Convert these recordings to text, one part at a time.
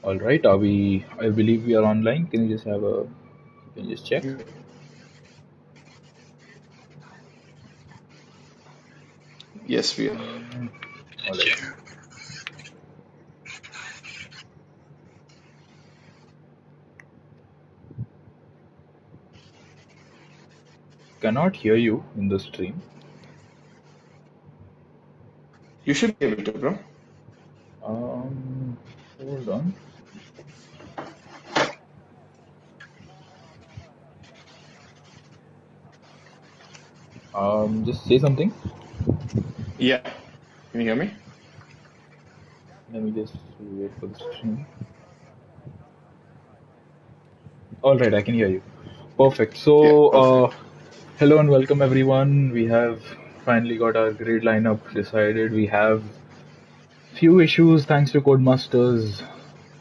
All right, are we? I believe we are online. Can you just have a? Can you just check? Yes, we are. All right. Cannot hear you in the stream. You should be able to, bro. Um, Hold on. Just say something. Yeah. Can you hear me? Let me just wait for the stream. All right, I can hear you. Perfect. Yeah, So, perfect. hello and welcome everyone. We have finally got our grade lineup decided. We have few issues thanks to Codemasters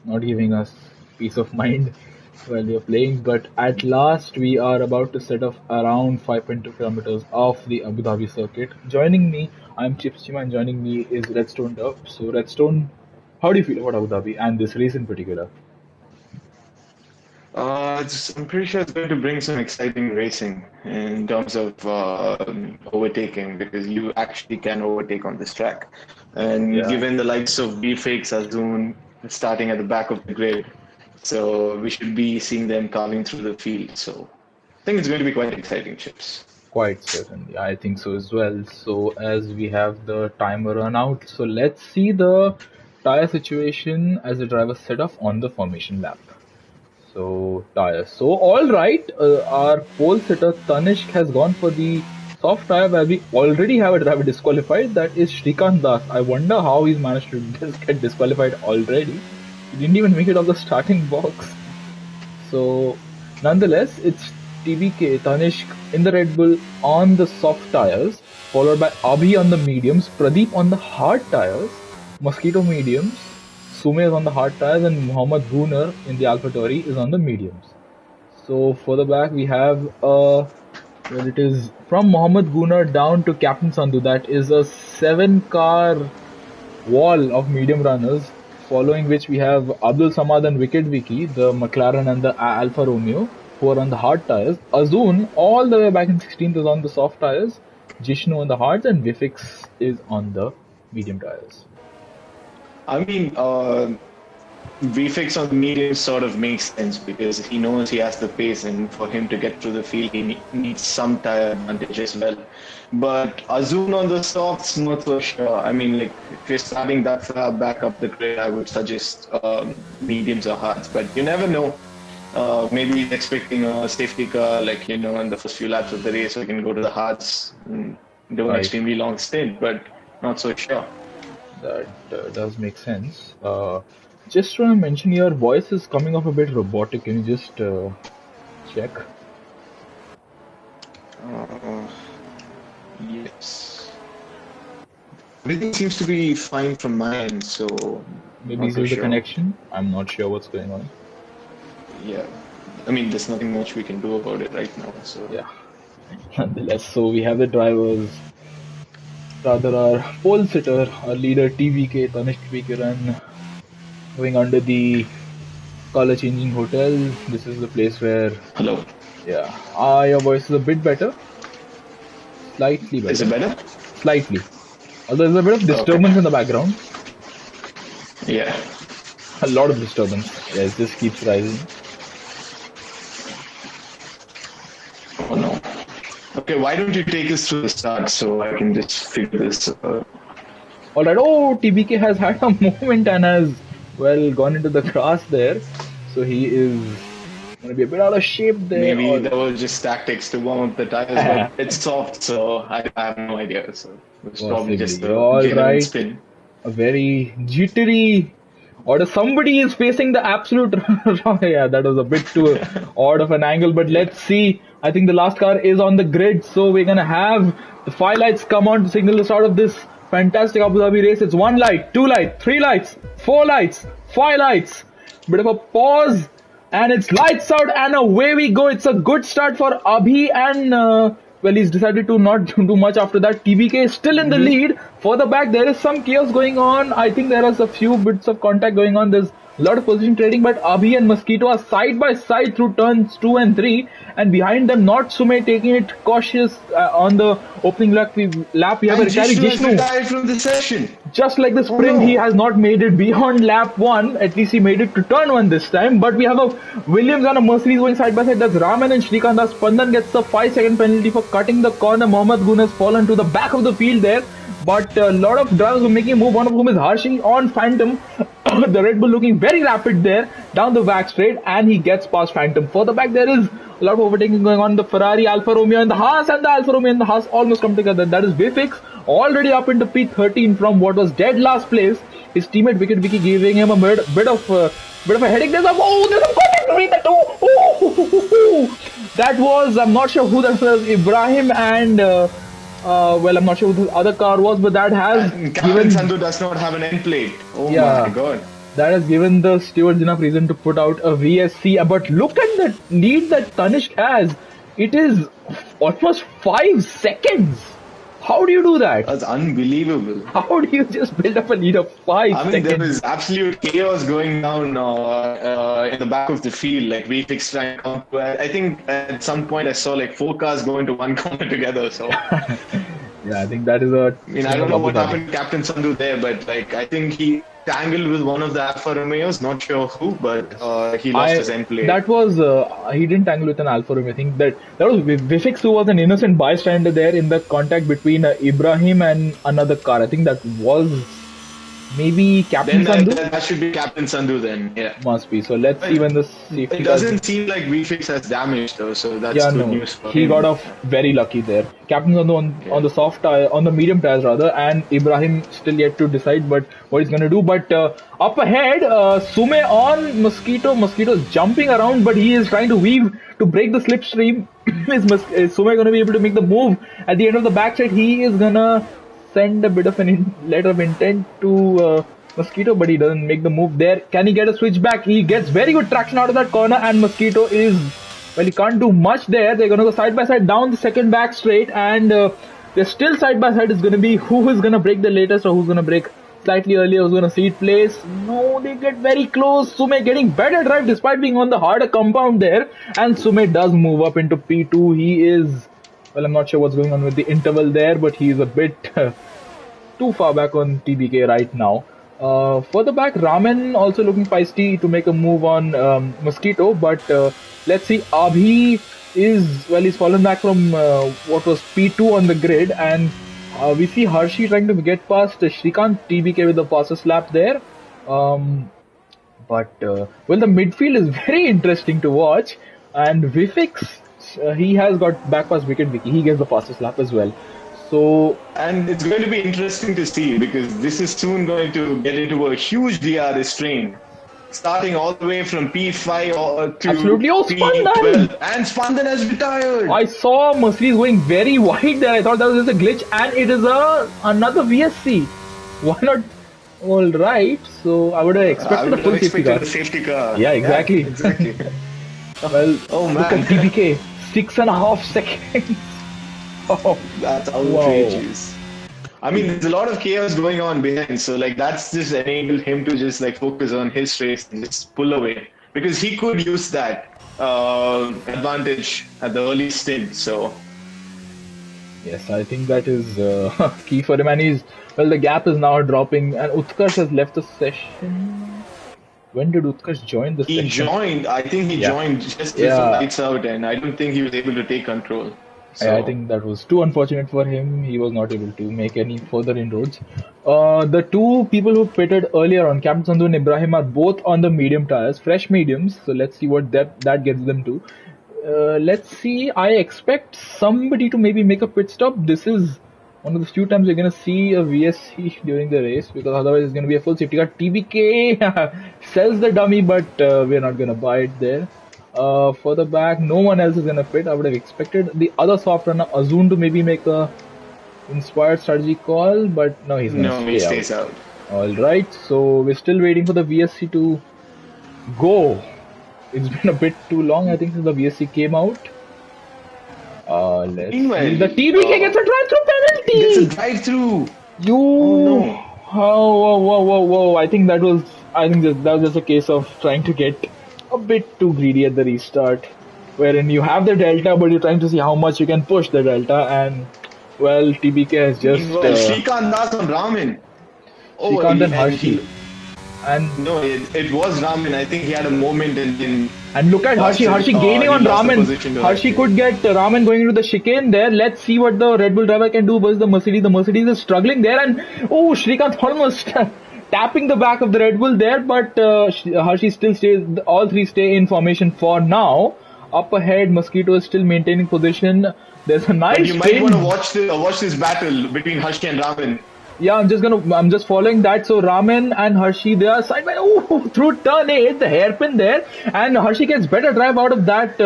not giving us peace of mind while we are playing, but at last we are about to set off around 5.2 kilometers off the Abu Dhabi circuit. Joining me, I'm Chips Chima, and joining me is Redstone Duff. So, Redstone, how do you feel about Abu Dhabi and this race in particular? I'm pretty sure it's going to bring some exciting racing in terms of overtaking because you actually can overtake on this track. And Yeah. given the likes of VFX, Azun starting at the back of the grid, so we should be seeing them carving through the field. So I think it's going to be quite exciting, Chips. Quite certainly, I think so as well. So, as we have the timer run out, so let's see the tire situation as the driver set off on the formation lap. So, tires. So, all right, our pole sitter Tanishk has gone for the soft tire where we already have a driver disqualified. That is Shrikant Das. I wonder how he's managed to get disqualified already. He didn't even make it off the starting box. So, nonetheless, it's TBK, Tanishk in the Red Bull on the soft tires, followed by Abhi on the mediums, Pradeep on the hard tires, Mosquito mediums, Sume is on the hard tires, and Muhammad Booner in the AlphaTauri is on the mediums. So, further back, we have well, it is from Mohammad Gooner down to Captain Sandhu. That is a 7 car wall of medium runners, following which we have Abdul Samad and Wicked Wiki, the McLaren and the Alfa Romeo, who are on the hard tires. Azun, all the way back in 16th, is on the soft tires. Jishnu on the hards, and Vifix is on the medium tires. I mean, VFX on the medium sort of makes sense because he knows he has the pace, and for him to get through the field, he needs some tire advantage as well. But Azun on the softs, not so sure. I mean, like if you're starting that far back up the grid, I would suggest mediums or hards. But you never know. Maybe he's expecting a safety car, like in the first few laps of the race, we can go to the hards and do an Right. extremely long stint. But not so sure. That does make sense. Just want to mention your voice is coming off a bit robotic. Can you just check? Yes. Everything seems to be fine from my end, so Maybe not it's too the sure. connection. I'm not sure what's going on. Yeah. I mean, there's nothing much we can do about it right now, so. Yeah. Nonetheless, so we have the drivers, rather our pole sitter, our leader TVK, Tanishk Vikiran, going under the color changing hotel. This is the place where, Hello. yeah, your voice is a bit better. Slightly better. Is it better? Slightly. Although there's a bit of disturbance in the background. Yeah. A lot of disturbance. Yeah, it just keeps rising. Oh no. Okay, why don't you take us through the start so I can just figure this out? Alright, oh, TBK has had a moment and has, well, gone into the grass there. So he is going to be a bit out of shape there. Maybe there was just tactics to warm up the tires, but it's soft, so I have no idea. So it's probably just Possibly. a genuine Alright. spin. A very jittery order. Somebody is facing the absolute wrong. Yeah, that was a bit too odd of an angle, but let's see. I think the last car is on the grid, so we're gonna have the 5 lights come on to signal the start of this fantastic Abu Dhabi race. It's 1 light, 2 light, 3 lights, 4 lights, 5 lights. Bit of a pause, and it's lights out, and away we go. It's a good start for Abhi, and well, he's decided to not do much after that. TBK is still in the lead. Further back, there is some chaos going on. I think there is a few bits of contact going on. There's A lot of position trading, but Abhi and Mosquito are side by side through turns 2 and 3, and behind them, not Sume taking it cautious on the opening lap. We have a And retiring Jishnu has Jishnu. retired from the session. Just like the Oh sprint, he no. has not made it beyond lap 1. At least he made it to turn 1 this time. But we have a Williams and a Mercedes going side by side. That's Raman and Shrikant. Spandan gets a 5-second penalty for cutting the corner. Mohammad Gun has fallen to the back of the field there. But a lot of drivers were making a move, one of whom is Harshi on Phantom. The Red Bull looking very rapid there down the back straight, and he gets past Phantom. Further back, there is a lot of overtaking going on. The Ferrari, Alfa Romeo, and the Haas, and the Alfa Romeo and the Haas almost come together. That is Vifix already up into P13 from what was dead last place. His teammate Wicket Vicky giving him a bit of a headache. There's a contact between the two. That was, I'm not sure who that was, Ibrahim and. Well, I'm not sure who the other car was, but that has Captain Sandhu does not have an end plate. Oh yeah, my god. That has given the stewards enough reason to put out a VSC. But look at the lead that Tanishq has. It is almost 5 seconds. How do you do that? That's unbelievable. How do you just build up a lead of 5 I mean, seconds? there was absolute chaos going down in the back of the field. Like, we fixed trying to come to, I think at some point I saw like 4 cars go into one corner together. So, Yeah, I think that is a. I mean, I don't know what happened to Captain Sandhu there, but like, I think he tangled with one of the Alfa Romeos. Not sure who, but he lost his end plate. That was he didn't tangle with an Alfa Romeo. I think that was Vifix, who was an innocent bystander there in the contact between Ibrahim and another car. I think that was maybe Captain Sandhu. That should be Captain Sandhu then. Yeah, must be. So let's see when the safety. It doesn't seem like Vifix has damage though, so that's good news for him. He got off very lucky there. Captain Sandhu on the soft tire, on the medium tires rather, and Ibrahim still yet to decide but what he's going to do. But up ahead, Sume on Mosquito. Mosquito's jumping around, but he is trying to weave to break the slipstream. Is Sume going to be able to make the move at the end of the backside? He is gonna send a bit of an letter of intent to Mosquito, but he doesn't make the move there. Can he get a switch back? He gets very good traction out of that corner, and Mosquito is, well, he can't do much there. They're going to go side by side down the second back straight, and they're still side by side. It's going to be who is going to break the latest or who's going to break slightly earlier, who's going to cede place. No, they get very close. Sume getting better drive despite being on the harder compound there, and Sume does move up into P2. He is, well, I'm not sure what's going on with the interval there, but he is a bit too far back on TBK right now. Further back, Raman also looking feisty to make a move on Mosquito, but let's see. Abhi is, well, he's fallen back from what was P2 on the grid, and we see Harshi trying to get past Shrikant TBK with the fastest lap there. But well, the midfield is very interesting to watch, and Vifix, he has got back past Wicket Vicky. He gets the fastest lap as well. So, and it's going to be interesting to see because this is soon going to get into a huge DRS train, starting all the way from P5 to absolutely. Oh, P12, and Spandan has retired. I saw Mercedes going very wide there. I thought that was just a glitch, and it is another VSC. Why not? All right. So I would have expected a full safety car. Yeah, exactly. Yeah, exactly. Well, oh man, look at TBK, 6.5 seconds. Oh, that's outrageous. Wow. I mean, there's a lot of chaos going on behind, so like that's just enabled him to just like focus on his race and just pull away because he could use that advantage at the early stint. So yes, I think that is key for him, and he's, well, the gap is now dropping, and Utkarsh has left the session. When did Utkarsh join the session? He joined. I think he joined just before lights out, and I don't think he was able to take control. So. I think that was too unfortunate for him. He was not able to make any further inroads. The two people who pitted earlier on, Captain Sandhu and Ibrahim, are both on the medium tires, fresh mediums. So let's see what that gets them to. Let's see. I expect somebody to maybe make a pit stop. This is one of the few times you're going to see a VSC during the race, because otherwise it's going to be a full safety car. TBK sells the dummy, but we're not going to buy it there. Further back, no one else is going to pit. I would have expected the other soft runner, Azun, to maybe make a inspired strategy call, but no, he's going to he stays out. Alright, so we're still waiting for the VSC to go. It's been a bit too long, I think, since the VSC came out. Let's see. The TBK gets a drive-through penalty! Gets a drive-through! Oh, no. Oh, whoa, whoa, whoa, whoa! I think that was just a case of trying to get a bit too greedy at the restart, wherein you have the delta, but you're trying to see how much you can push the delta, and well, TBK has just Meanwhile, Shrikant Das on Ramin. Oh, Shrikant and and Hershey, he and no, it was Ramin. I think he had a moment and look at lost Hershey, his, Hershey gaining he on lost the Raman. position to Hershey Hershey. could get Raman going into the chicane there. Let's see what the Red Bull driver can do versus the Mercedes. The Mercedes is struggling there, and oh, Shrikant almost tapping the back of the Red Bull there, but Hershey still stays. All three stay in formation for now. Up ahead, Mosquito is still maintaining position. There's a But nice you might spin. want to watch this battle between Hershey and Ramin. Yeah, I'm just following that. So Raman and Hershey, they are side by, oh, through turn 8, the hairpin there, and Hershey gets better drive out of that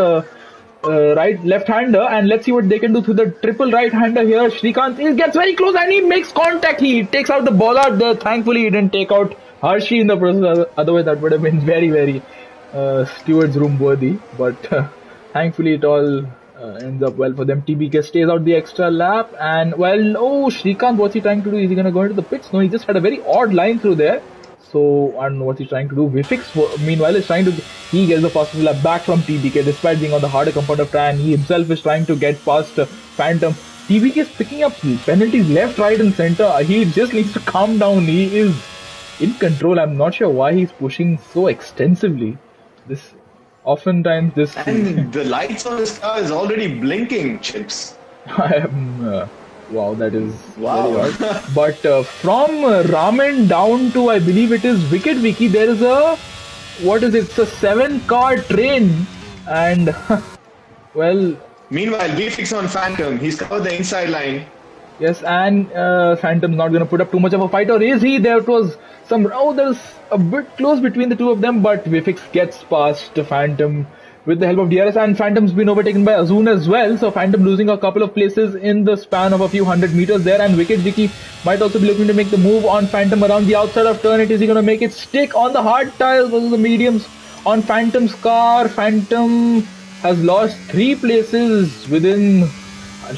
right left-hander, and let's see what they can do through the triple right-hander here. Shrikant, he gets very close and he makes contact. He takes out the ball out there. Thankfully, he didn't take out Hershey in the process. Otherwise, that would have been very, very steward's room worthy. But thankfully, it all ends up well for them. TBK stays out the extra lap, and well, oh, Shrikant, what's he trying to do? Is he gonna go into the pits? No, he just had a very odd line through there. So, I don't know what he's trying to do. Vifix, meanwhile, is trying to. He gets the fastest lap back from TBK despite being on the harder compound of tire, and he himself is trying to get past Phantom. TBK is picking up penalties left, right, and center. He just needs to calm down. He is in control. I'm not sure why he's pushing so extensively. This oftentimes this. And the lights on his car is already blinking, Chips. I am. Wow, that is Wow. very odd. But from Ramen down to, I believe it is Wicked Wiki, there is a, what is it? It's a 7-car train, and well, Meanwhile, Vfix on Phantom. He's covered the inside line. yes, and Phantom's not going to put up too much of a fight, or is he? There was some. Oh, there's a bit close between the two of them, but Vifix gets past Phantom with the help of DRS, and Phantom's been overtaken by Azun as well. So Phantom losing a couple of places in the span of a few hundred meters there, and Wicked Vicky might also be looking to make the move on Phantom around the outside of turn 8. Is he going to make it stick on the hard tires versus the mediums on Phantom's car? Phantom has lost 3 places within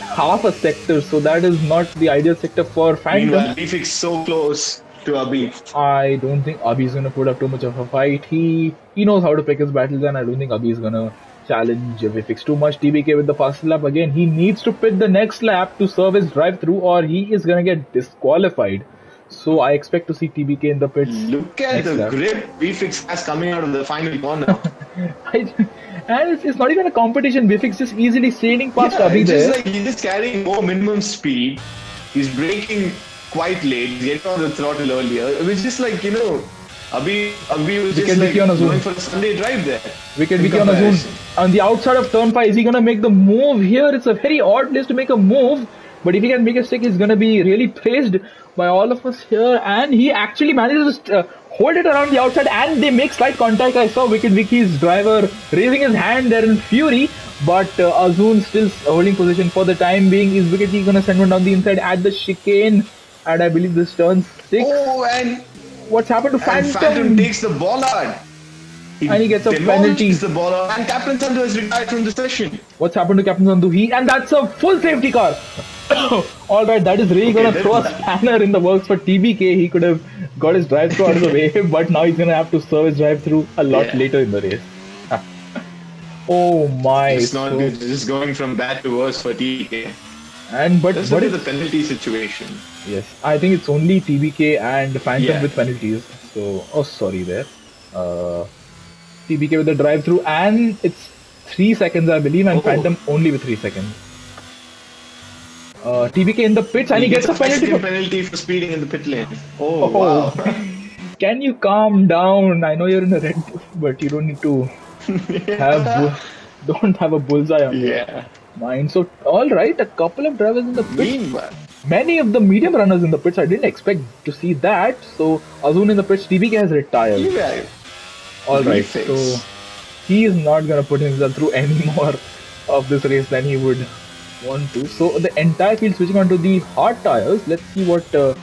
half a sector, so that is not the ideal sector for Phantom. Meanwhile, Vfix so close to Abi. I don't think Abhi is gonna put up too much of a fight. He knows how to pick his battles, and I don't think Abhi is gonna challenge Vifix too much. TBK with the fast lap again. He needs to pit the next lap to serve his drive through, or he is gonna get disqualified. So I expect to see TBK in the pits. Look at next the lap. grip Vfix has coming out of the final corner. And it's not even a competition. Vifix just easily sailing past Yeah, Abhi it's there. just like he's just carrying more minimum speed. He's braking quite late. He's getting on the throttle earlier. It was just like, Abhi was Wicked just like Vicky on a zoom. going for a Sunday drive there. Wicked in Vicky on a zone. comparison. On the outside of turn 5, is he gonna make the move here? It's a very odd place to make a move, but if he can make a stick, he's gonna be really praised by all of us here. And he actually manages to hold it around the outside, and they make slight contact. I saw Wicked Vicky's driver raising his hand there in fury, but Azun still holding position for the time being. Is Wicked Vicky gonna send one down the inside at the chicane? And I believe this turn 6. Oh, and What's happened to Phantom? Phantom takes the ball out. And he gets a demolishes penalty. the ball out, and Captain Sandu has retired from the session. What's happened to Captain Sandu? And that's a full safety car. Alright, that is really gonna throw a spanner in the works for TBK. He could have got his drive through out of the way, but now he's gonna have to serve his drive through a lot later in the race. Oh my. It's not good. It's just going from bad to worse for TBK. But Let's what look is at the penalty situation. Yes, I think it's only TBK and Phantom Yeah. with penalties. So, oh sorry there. TBK with the drive through, and it's 3 seconds I believe, and Oh. Phantom only with 3 seconds. TBK in the pits, and he gets a penalty. Mexican penalty for speeding in the pit lane. Oh, Oh. wow. Can you calm down? I know you're in a Red Bull, but you don't need to don't have a bullseye on your Yeah. mind. So, all right, a couple of drivers in the pits. Meanwhile, Many of the medium runners in the pits. I didn't expect to see that. So, Azun in the pits. TBK has retired. yeah. All right, Refix. so he is not gonna put himself through any more of this race than he would want to. So the entire field switching onto the hard tires. Let's see what the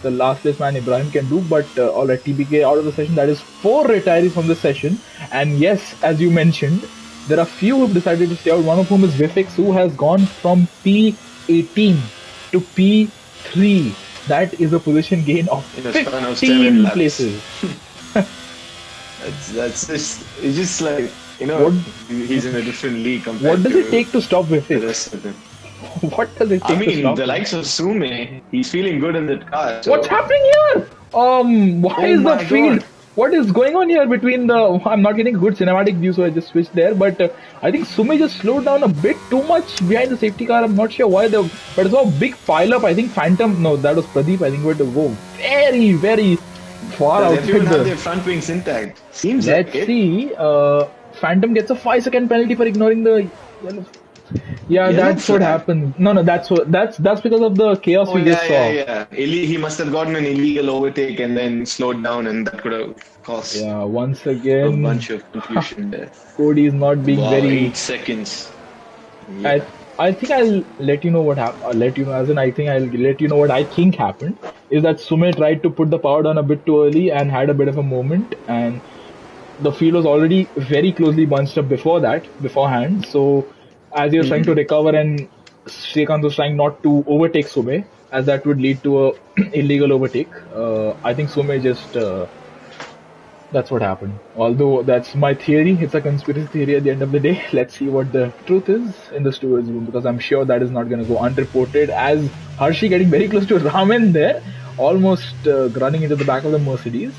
last place man Ibrahim can do. But all right, TBK out of the session. That is 4 retirees from the session. And yes, as you mentioned, there are few who have decided to stay out. One of whom is Vifix, who has gone from P18 to P3. That is a position gain of in a span of 7 15 laps. places. That's just it's just like What he's in a different league what compared does it to take to stop the Vifix? rest of them. What does it I take to mean, stop the him? likes of Sume, he's feeling good in that car. What's So, happening here? Why oh is the my field? God, What is going on here between the? I'm not getting a good cinematic view, so I just switched there. But I think Sume just slowed down a bit too much behind the safety car. I'm not sure why. But it's a big pile up. I think Phantom. No, that was Pradeep. I think we had to go very, very far does everyone outside have the. their front wings intact? Seems like Let's it. see. Phantom gets a 5-second penalty for ignoring the yellow. Yeah, Yellow that's what flag. happened. No, no, that's because of the chaos Oh we just yeah, yeah, saw. yeah. He must have gotten an illegal overtake and then slowed down, and that could have caused Yeah, once a again, bunch of confusion there. Cody is not being Wow, very. 8 seconds. I Yeah. I think I'll let you know what happened. I'll let you know, as in I think I'll let you know what I think happened. Is that Sume tried to put the power down a bit too early and had a bit of a moment, and the field was already very closely bunched up beforehand. So as he was trying to Mhm. recover, and Srikanth was trying not to overtake Sume, as that would lead to a illegal overtake. I think Sume just that's what happened. Although that's my theory, it's a conspiracy theory at the end of the day. Let's see what the truth is in the stewards room, because I'm sure that is not going to go unreported. As Hershey getting very close to Ramen there, almost running into the back of the Mercedes.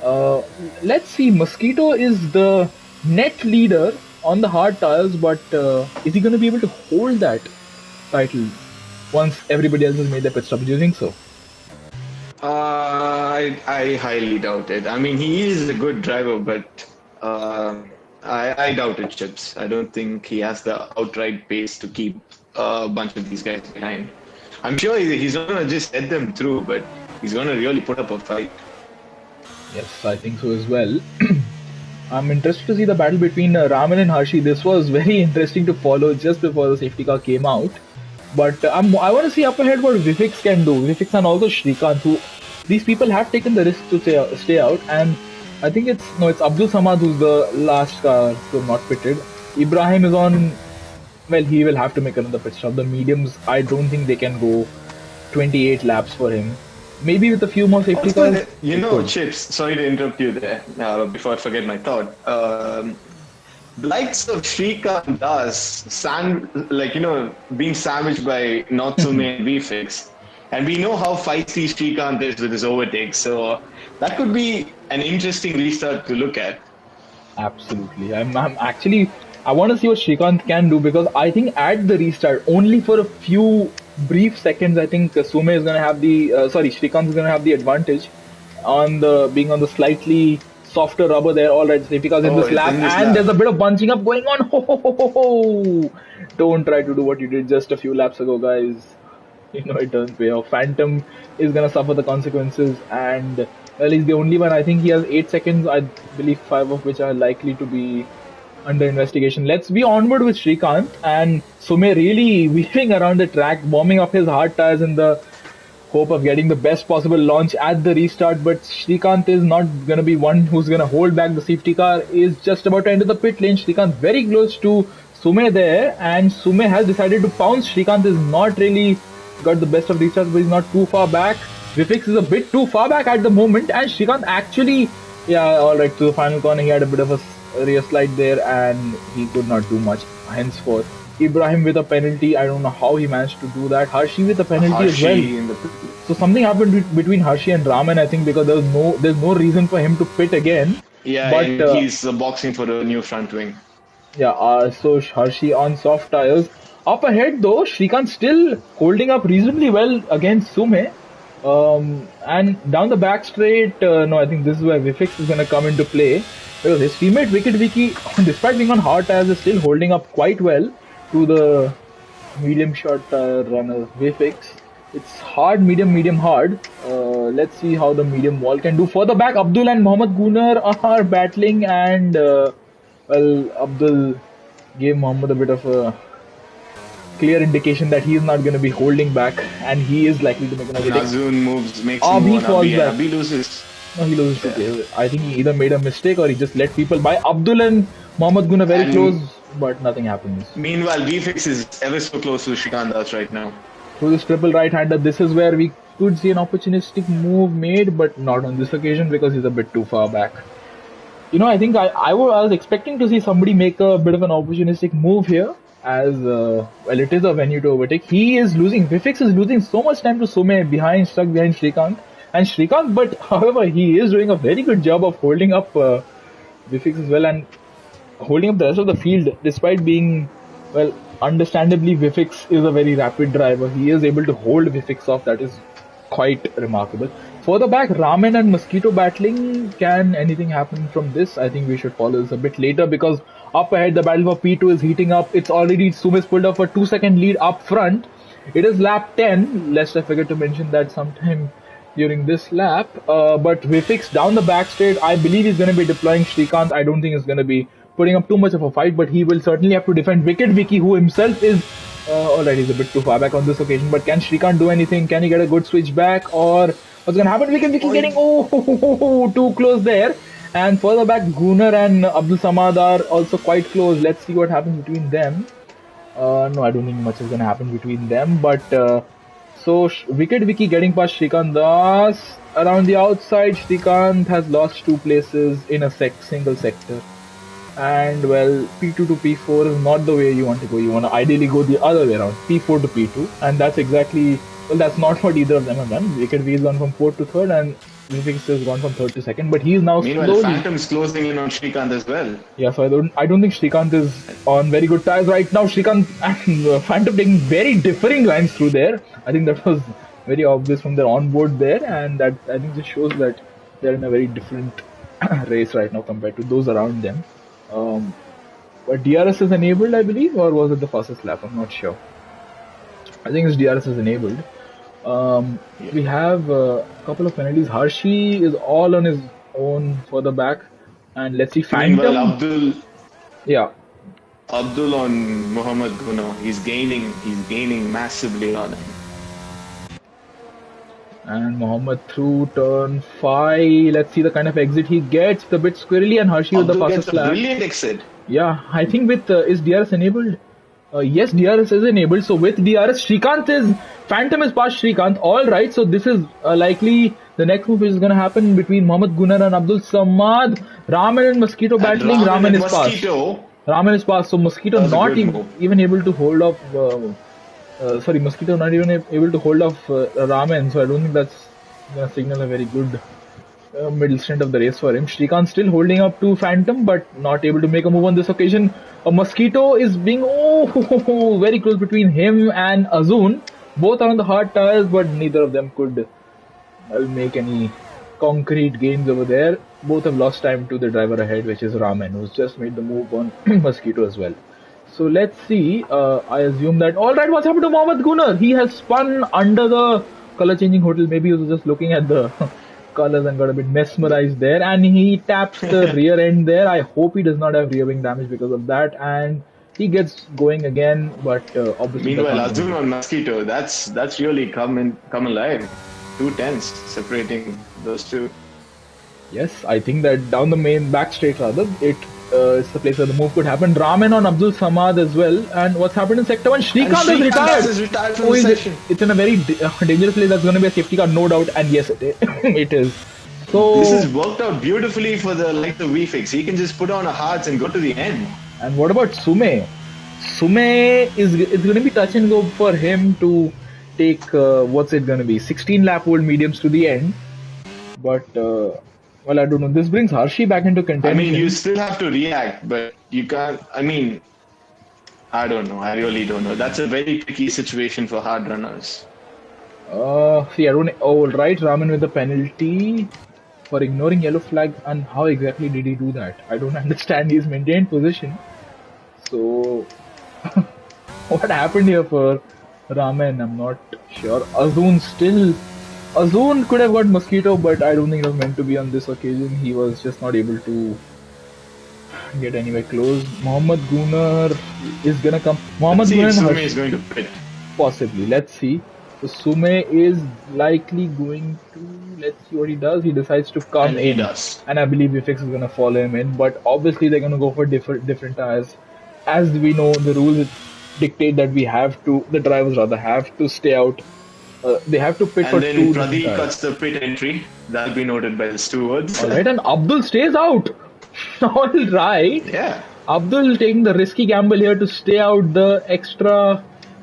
Uh, let's see. Mosquito is the net leader on the hard tires, but is he going to be able to hold that title once everybody else has made their pit stop? Do you think so? I highly doubt it. I mean, he is a good driver, but I doubt it, Chips. I don't think he has the outright pace to keep a bunch of these guys behind. I'm sure he's gonna just let them through, but he's gonna really put up a fight. Yes, I think so as well. I'm interested to see the battle between Raman and Harshi. This was very interesting to follow just before the safety car came out. But I want to see up ahead what Vivix can do. Vivix and also Shrikant, who these people have taken the risk to stay out. And I think it's Abdul Samad who's the last car to have not pitted. Ibrahim is on. Well, he will have to make another pit stop. The mediums, I don't think they can go 28 laps for him. Maybe with a few more safety Also, cars, it could. Chips, sorry to interrupt you there before I forget my thought. The likes of Shrika and Das, being sandwiched by Natsume and VFix. And we know how feisty Shrikant is with his overtakes, so that could be an interesting restart to look at. Absolutely. I'm actually. I want to see what Shrikant can do, because I think at the restart, only for a few brief seconds, I think Sume is going to have the. Shrikant is going to have the advantage on the being on the slightly softer rubber there. All right, safety cars in Oh, this it's lap, in this and there's lap. a bit of bunching up going on. Ho, ho, ho, ho, ho. Don't try to do what you did just a few laps ago, guys. It doesn't pay off. Phantom is gonna suffer the consequences, and well, he's the only one. I think he has 8 seconds. I believe 5 of which are likely to be under investigation. Let's be onward with Shrikant and Sume really weaving around the track, warming up his hard tires in the hope of getting the best possible launch at the restart. But Shrikant is not gonna be one who's gonna hold back. The safety car is just about to enter the pit lane. Shrikant very close to Sume there, and Sume has decided to pounce. Shrikant is not really got the best of restarts, but he's not too far back. Vifix is a bit too far back at the moment, and Shrikant actually, yeah, alright, to the final corner, he had a bit of a rear slide there, and he could not do much henceforth. Ibrahim with a penalty, I don't know how he managed to do that. Harshi with a penalty as well. Harshi in the So something happened between Harshi and Raman, I think, because there's no reason for him to pit again. Yeah, But and he's boxing for a new front wing. yeah, so Hershey on soft tires. Up ahead though, Shrikant still holding up reasonably well against Sume. And down the back straight, no, I think this is where Vifix is going to come into play. Because his teammate Wicked Wiki, despite being on hard tires, is still holding up quite well to the medium short tire runner Vifix. It's hard, medium, medium, hard. Let's see how the medium wall can do. Further back, Abdul and Mohammad Gunnar are battling, and well, Abdul gave Mohammad a bit of a clear indication that he is not going to be holding back, and he is likely to make another take. Nazun makes a He move on falls Abi, and back. Abi loses. No, he loses to Yeah. play. I think he either made a mistake or he just let people by. Abdul and Mohammad Gunnar very And close, but nothing happens. meanwhile, VFX is ever so close to Shikandas right now. through this triple right-hander. This is where we could see an opportunistic move made, but not on this occasion because he's a bit too far back. I think I was expecting to see somebody make a bit of an opportunistic move here, as well, it is a venue to overtake. He is losing, Vifix is losing so much time to Sume stuck behind Shrikant, but however, he is doing a very good job of holding up Vifix as well and holding up the rest of the field, despite being, well, understandably, Vifix is a very rapid driver. He is able to hold Vifix off. That is quite remarkable. Further back, Ramen and Mosquito battling. Can anything happen from this? I think we should follow this a bit later because up ahead, the battle for P2 is heating up. It's already Sumis pulled up a 2-second lead up front. It is lap 10, lest I forget to mention that sometime during this lap. But Vifix down the back straight, I believe he's going to be deploying Shrikant. I don't think he's going to be putting up too much of a fight, but he will certainly have to defend Wicked Vicky, who himself is alright, he's a bit too far back on this occasion. But can Shrikant do anything? Can he get a good switch back? Or what's going to happen? Wicked Vicky getting too close there. And further back, Gunnar and Abdul Samad are also quite close. Let's see what happens between them. No, I don't think much is going to happen between them. But so Wicked Vicky getting past Shrikant Das. Around the outside, Shrikant has lost 2 places in a single sector. And well, P2 to P4 is not the way you want to go. You want to ideally go the other way around, P4 to P2. And that's exactly, well, that's not what either of them have done. Wicked V has gone from 4th to 3rd and Vifix has gone from 3rd to 2nd. But he is now Meanwhile, Phantom's closing in on Shrikant as well. Yeah, so I don't think Shrikant is on very good tires right now. Shrikant and Phantom taking very differing lines through there. I think that was very obvious from their onboard there. And that, I think, just shows that they're in a very different race right now compared to those around them. But DRS is enabled, I believe, or was it the fastest lap? I'm not sure. I think it's DRS is enabled. We have a couple of penalties. Hershey is all on his own further back, and let's see Phantom. Well, yeah, Abdul on Muhammad Guna. He's gaining massively on him. And Muhammad through turn 5. Let's see the kind of exit he gets. It's a bit squirrely, and Hershey with the fastest lap. Brilliant exit. Yeah, I think with is DRS enabled? Yes, DRS is enabled. So with DRS, Phantom is past Shrikant. All right. So this is likely the next move which is going to happen between Muhammad Gunnar and Abdul Samad. Ramen and Mosquito battling. Ramen is past. Ramen is past. So Mosquito not even able to hold off. Mosquito not even able to hold off Ramen. So I don't think that's going to signal a very good middle stint of the race for him. Shrikant still holding up to Phantom, but not able to make a move on this occasion. A Mosquito is being very close between him and Azun. Both are on the hard tires, but neither of them could make any concrete gains over there. Both have lost time to the driver ahead, which is Ramen, who's just made the move on Mosquito as well. So let's see. I assume that alright, what's happened to Mohammad Gunnar? He has spun under the color changing hotel. Maybe he was just looking at the colors and got a bit mesmerized there, and he taps the rear end there. I hope he does not have rear wing damage because of that, and he gets going again, but obviously. Meanwhile, Azun on Mosquito, that's really come alive. 2 tenths separating those two. Yes, I think that down the main back straight rather, it's the place where the move could happen. Ramen on Abdul Samad as well, and what's happened in sector 1? Shrikant is retired. Is retired from the session. It's in a very dangerous place. That's going to be a safety car, no doubt, and yes, it is. So this has worked out beautifully for the like the VFix. He can just put on a hards and go to the end. And what about Sume? Sume it's going to be touch and go for him to take what's it going to be 16 lap old mediums to the end, but well, I don't know. This brings Hershey back into contention. I mean, you still have to react, but you can't. I mean, I don't know. I really don't know. That's a very tricky situation for hard runners. See, I don't. Oh, right, Raman with the penalty for ignoring yellow flag. And how exactly did he do that? I don't understand. He's maintained position. So, what happened here for Raman? I'm not sure. Azun could have got Mosquito, but I don't think it was meant to be on this occasion. He was just not able to get anywhere close. Muhammad Gunnar is gonna come. Muhammad Gunnar Sume is going to pit. Possibly. Let's see. So Sume is likely going to. Let's see what he does. He decides to come in, and I believe Vifix is gonna follow him in. But obviously they're gonna go for different tires. As we know, the rules dictate that the drivers rather have to stay out. They have to pit for And then two different Pradeep tires. cuts the pit entry. That'll be noted by the stewards. All right, and Abdul stays out. All right. Yeah. Abdul taking the risky gamble here to stay out the extra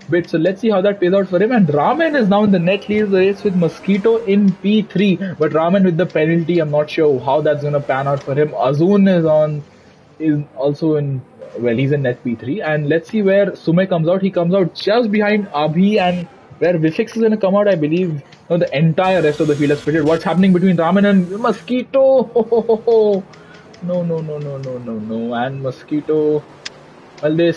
bit. So let's see how that pays out for him. And Raman is now in the net leads the race with Mosquito in P3. But Raman with the penalty, I'm not sure how that's going to pan out for him. Azun is also in, well, he's in net P3. And let's see where Sume comes out. He comes out just behind Abhi, and where Vifix is going to come out, I believe. No, the entire rest of the field has pitted. What's happening between Raman and Mosquito? No, no, no, no, no, no, no. And Mosquito, well, they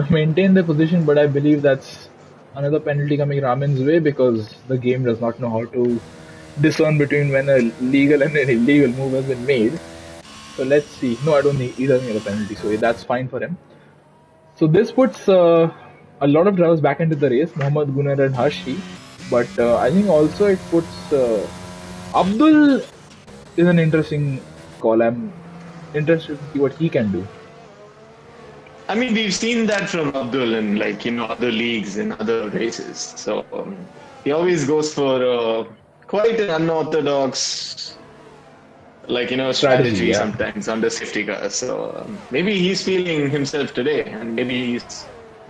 maintain their position, but I believe that's another penalty coming Raman's way because the game does not know how to discern between when a legal and an illegal move has been made. So let's see. No, I don't think he doesn't get a penalty, so that's fine for him. So this puts a lot of drivers back into the race, Mohammad Guner and Harshi. But I think also it puts Abdul is an interesting call. I'm interested to see what he can do. I mean, we've seen that from Abdul in other leagues and other races. So he always goes for quite an unorthodox, strategy Yeah. sometimes under safety cars. So maybe he's feeling himself today, and maybe he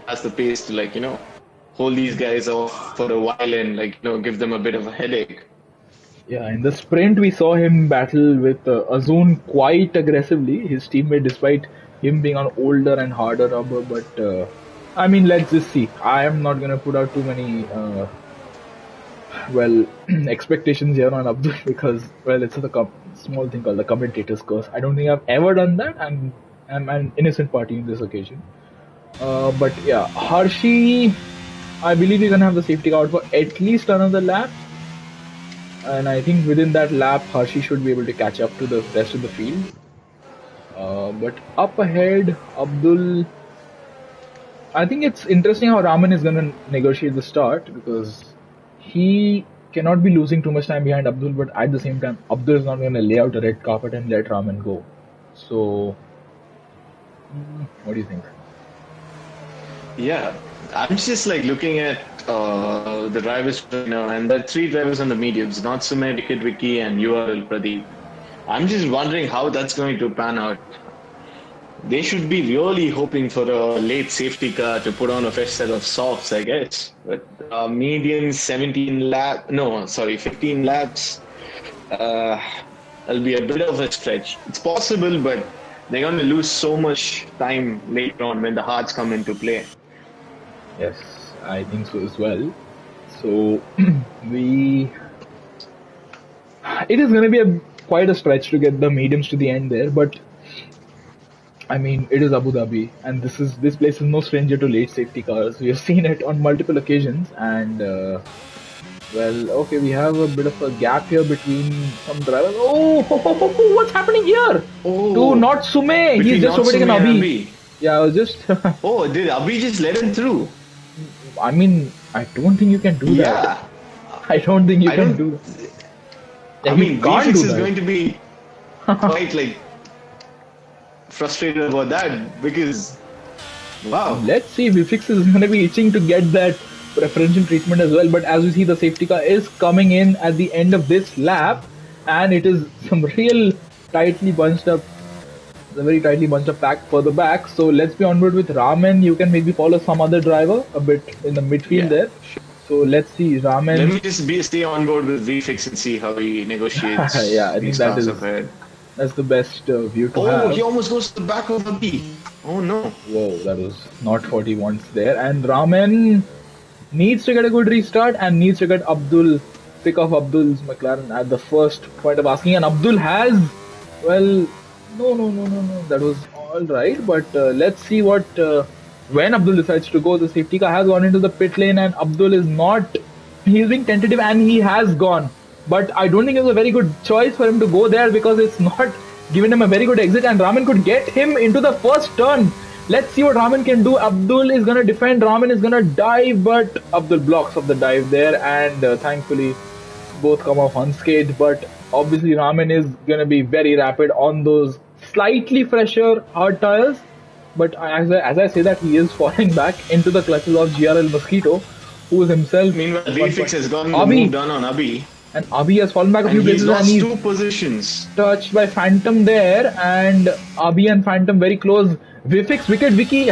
has the pace to hold these guys off for a while and give them a bit of a headache. Yeah, in the sprint we saw him battle with Azun quite aggressively, his teammate, despite him being on older and harder rubber. But I mean, let's just see. I am not gonna put out too many expectations here on Abdul because it's a small thing called the commentator's curse. I don't think I've ever done that, and I'm an innocent party in this occasion. But yeah, Harshi, I believe he's gonna have the safety car out for at least another lap. And I think within that lap, Harshi should be able to catch up to the rest of the field. But up ahead, Abdul, I think it's interesting how Raman is going to negotiate the start because he cannot be losing too much time behind Abdul, but at the same time, Abdul is not going to lay out a red carpet and let Raman go. So, what do you think? Yeah, I'm just looking at the drivers right now, and there are three drivers on the mediums, not Sumer, Wicked Vicky, and URL Pradeep. I'm just wondering how that's going to pan out. They should be really hoping for a late safety car to put on a fresh set of softs, I guess. But median 15 laps. It'll be a bit of a stretch. It's possible, but they're going to lose so much time later on when the hards come into play. Yes, I think so as well. So it is going to be quite a stretch to get the mediums to the end there, but I mean, it is Abu Dhabi, and this place is no stranger to late safety cars. We have seen it on multiple occasions, and we have a bit of a gap here between some drivers. What's happening here? To not Sume, he's just overtaken Abhi. Yeah, I was just. Did Abhi just let him through? I mean, I don't think you can do that. I don't think you can do that. Yeah, I mean, Vfix is going to be quite frustrated about that because, wow. Let's see, Vfix is going to be itching to get that preferential treatment as well. But as we see, the safety car is coming in at the end of this lap, and it is some real tightly bunched up. A very tightly bunched up pack further back. So let's be onward with Raman. You can maybe follow some other driver a bit in the midfield there. So let's see Raman. Let me just stay on board with Vfix and see how he negotiates. Yeah, I think that's the best view to have. Oh, he almost goes to the back of Abhi. Oh no. Whoa, that was not what he wants there. And Raman needs to get a good restart and needs to get pick off Abdul's McLaren at the first point of asking. And Abdul has, no. That was all right, but let's see what when Abdul decides to go. The safety car has gone into the pit lane, and Abdul is not. He's being tentative, and he has gone. But I don't think it was a very good choice for him to go there because it's not giving him a very good exit, and Raman could get him into the first turn. Let's see what Raman can do. Abdul is gonna defend. Raman is gonna dive, but Abdul blocks off the dive there, and thankfully both come off unscathed. But obviously Raman is gonna be very rapid on those slightly fresher hard tires, But as I say that, he is falling back into the clutches of GRL Mosquito, who is himself Meanwhile, at one VFX point. has gotten the move Abi! done on Abi, And Abi has fallen back a and few he's places and lost he's two positions. touched by Phantom there, and Abi and Phantom very close. Vifix, Wicked Vicky.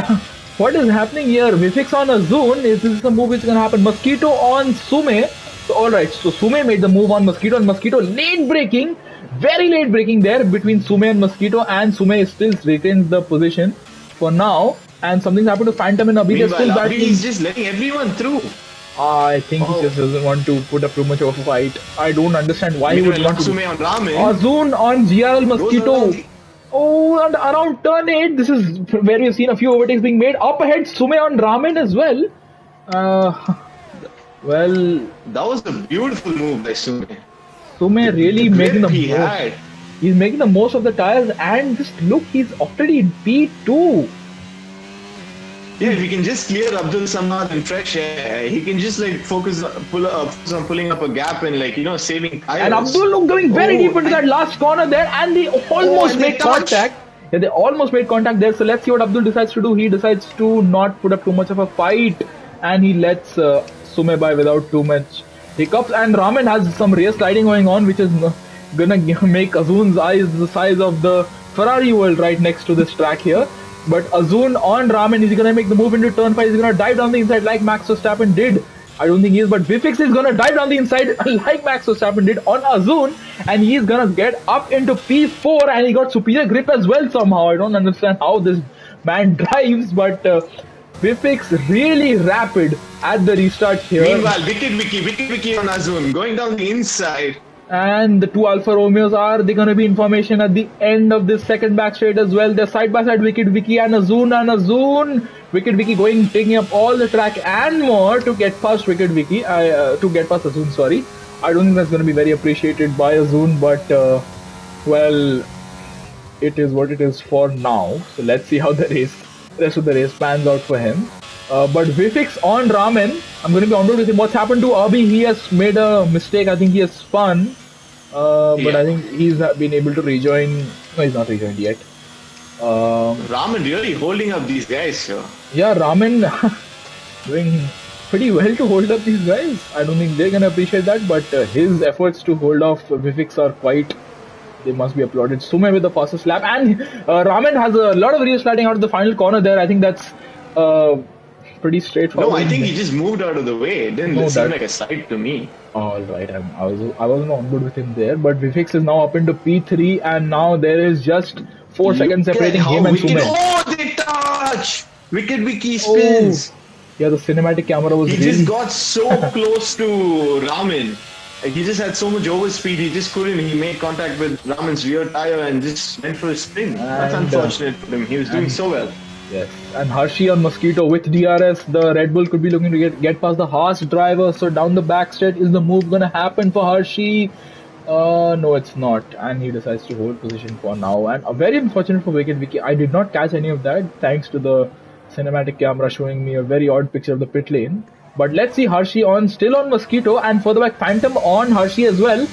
What is happening here? Vifix on Azun. Is this a move which is gonna happen? Mosquito on Sume. So alright, so Sume made the move on Mosquito, and Mosquito late breaking, very late breaking there between Sume and Mosquito, and Sume still retains the position for now. And something's happened to Phantom and Abi. They're Meanwhile, still Abi battling. is just letting everyone through. I think he just doesn't want to put up too much of a fight. I don't understand why he would Meanwhile, want to. Natsume on Ramen Azun on GRL goes Mosquito. around the. Oh, and around turn 8, this is where we've seen a few overtakes being made. Up ahead, Sume on Ramen as well. Well, That was a beautiful move by Sume. Sume really The making the grip he most. had. He's making the most of the tires, and just look, he's already in P2. Yeah, if he can just clear Abdul Samad in fresh air, he can just like focus on pulling up a gap and saving tires. And Abdul going very deep into that last corner there, and they almost and they made touch. contact. Yeah, they almost made contact there. So let's see what Abdul decides to do. He decides to not put up too much of a fight, and he lets Sume by without too much hiccups. And Ramen has some rear sliding going on, which is gonna make Azun's eyes the size of the Ferrari world right next to this track here. But Azun on Ramen, is he gonna make the move into turn 5? Is he gonna dive down the inside like Max Verstappen did? I don't think he is, but Vifix is gonna dive down the inside like Max Verstappen did on Azun, and he's gonna get up into P4, and he got superior grip as well somehow. I don't understand how this man drives, but Vifix really rapid at the restart here. Meanwhile, Wicked Vicky on Azun going down the inside. And the two Alfa Romeos are they going to be in formation at the end of this second back straight as well. They're side by side, Wicked Vicky and Azun. Wicked Vicky taking up all the track and more to get past Wicked Vicky, to get past Azun, sorry. I don't think that's going to be very appreciated by Azun, but well, it is what it is for now. So let's see how the rest of the race pans out for him. But Vifix on Ramen, I'm going to be on board with him. What's happened to Abi? He has made a mistake. I think he has spun. But I think he's been able to rejoin. No, he's not rejoined yet. Ramen really holding up these guys here. Yeah, Ramen doing pretty well to hold up these guys. I don't think they're going to appreciate that, but his efforts to hold off Vifix are quite. They must be applauded. Sume with the fastest lap, and Ramen has a lot of rear sliding out of the final corner there. I think that's pretty straightforward. No, I think he just moved out of the way. It didn't seem like a slide to me. Alright, I wasn't on board with him there, but Vifix is now up into P3, and now there is just 4 seconds separating him and Sume. Oh, they touch! Wicked Vicky spins. Yeah, the cinematic camera was. He just got so close to Ramen. He just had so much overspeed, he just couldn't. He made contact with Ramen's rear tire and just went for a spin. That's unfortunate for him. He was doing so well. Yes, and Hershey on Mosquito with DRS. The Red Bull could be looking to get past the Haas driver. So down the back straight, is the move gonna happen for Hershey? No, it's not, and he decides to hold position for now. And very unfortunate for Wicked Vicky. I did not catch any of that thanks to the cinematic camera showing me a very odd picture of the pit lane. But let's see Hershey still on Mosquito, and further back Phantom on Hershey as well.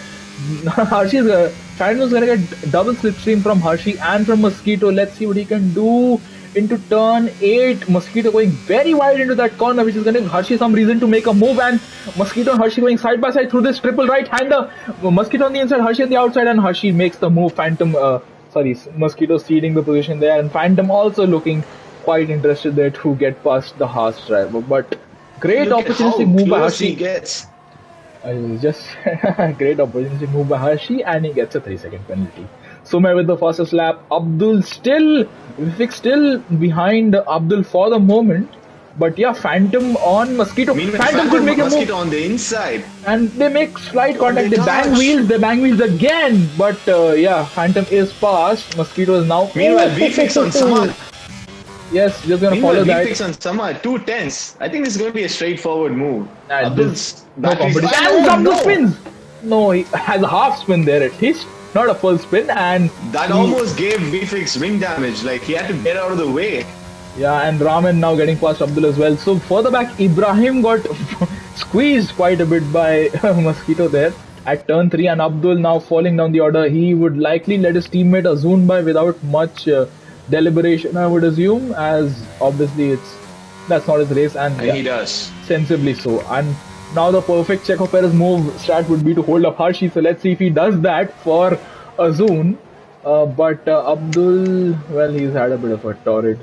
Phantom's gonna get double slipstream from Hershey and from Mosquito. Let's see what he can do into turn 8. Mosquito going very wide into that corner, which is going to give Hershey some reason to make a move, and Mosquito and Hershey going side by side through this triple right-hander. Mosquito on the inside, Hershey on the outside, and Hershey makes the move. Mosquito ceding the position there, and Phantom also looking quite interested there to get past the Haas driver. But great opportunistic move by Hershey. Just great opportunistic move by Hershey, and he gets a 3-second penalty. Sume with the fastest lap. Abdul still behind Abdul for the moment. But yeah, Phantom on Mosquito. Phantom could make a move. Mosquito on the inside. And they make slight contact. They bang wheels again. But yeah, Phantom is past. Mosquito is now. Meanwhile, VFX on Samad. Yes, just gonna follow that. VFX on Samad, 2 tenths. I think this is going to be a straightforward move. Abdul's no competition. And Abdul spins. No, he has a half spin there at least. Not a full spin, and that almost gave VFX wing damage. Like he had to get out of the way. Yeah, and Ramen now getting past Abdul as well. So further back, Ibrahim got squeezed quite a bit by Mosquito there at turn 3, and Abdul now falling down the order. He would likely let his teammate Azun by without much deliberation, I would assume, as obviously that's not his race, and And yeah, he does. sensibly so. And now the perfect Checo Perez move strat would be to hold up Hershey. So let's see if he does that for Azun. But Abdul, well, he's had a bit of a torrid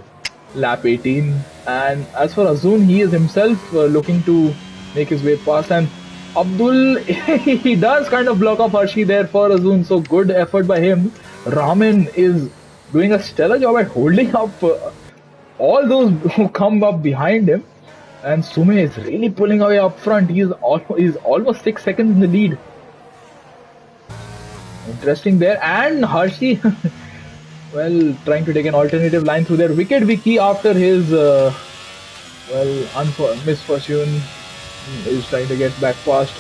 lap 18. And as for Azun, he is himself looking to make his way past. And Abdul, he does kind of block off Hershey there for Azun. So good effort by him. Raman is doing a stellar job at holding up all those who come up behind him. And Sume is really pulling away up front. He's almost 6 seconds in the lead. Interesting there. And Hershey, well, trying to take an alternative line through their wicket Vicky after his, misfortune. Is trying to get back past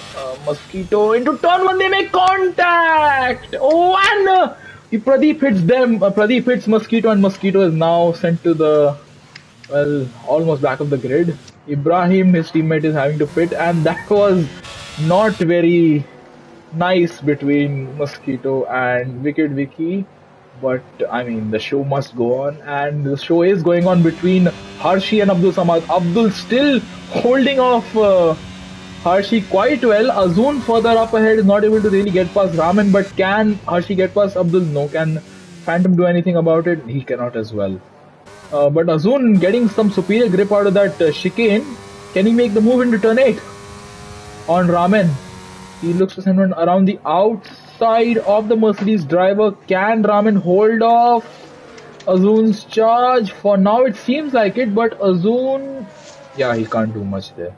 Mosquito into turn one. They make contact. Oh, and Pradeep hits them. Pradeep hits Mosquito, and Mosquito is now sent to the, well, almost back of the grid. Ibrahim, his teammate, is having to pit, and that was not very nice between Mosquito and Wicked Vicky. But I mean, the show must go on, and the show is going on between Hershey and Abdul Samad. Abdul still holding off Hershey quite well. Azun further up ahead is not able to really get past Raman, but can Hershey get past Abdul? No. Can Phantom do anything about it? He cannot as well. But Azun getting some superior grip out of that chicane. Can he make the move into turn 8 on Raman? He looks to send one around the outside of the Mercedes driver. Can Raman hold off Azun's charge? For now it seems like it, but Azun, yeah, he can't do much there.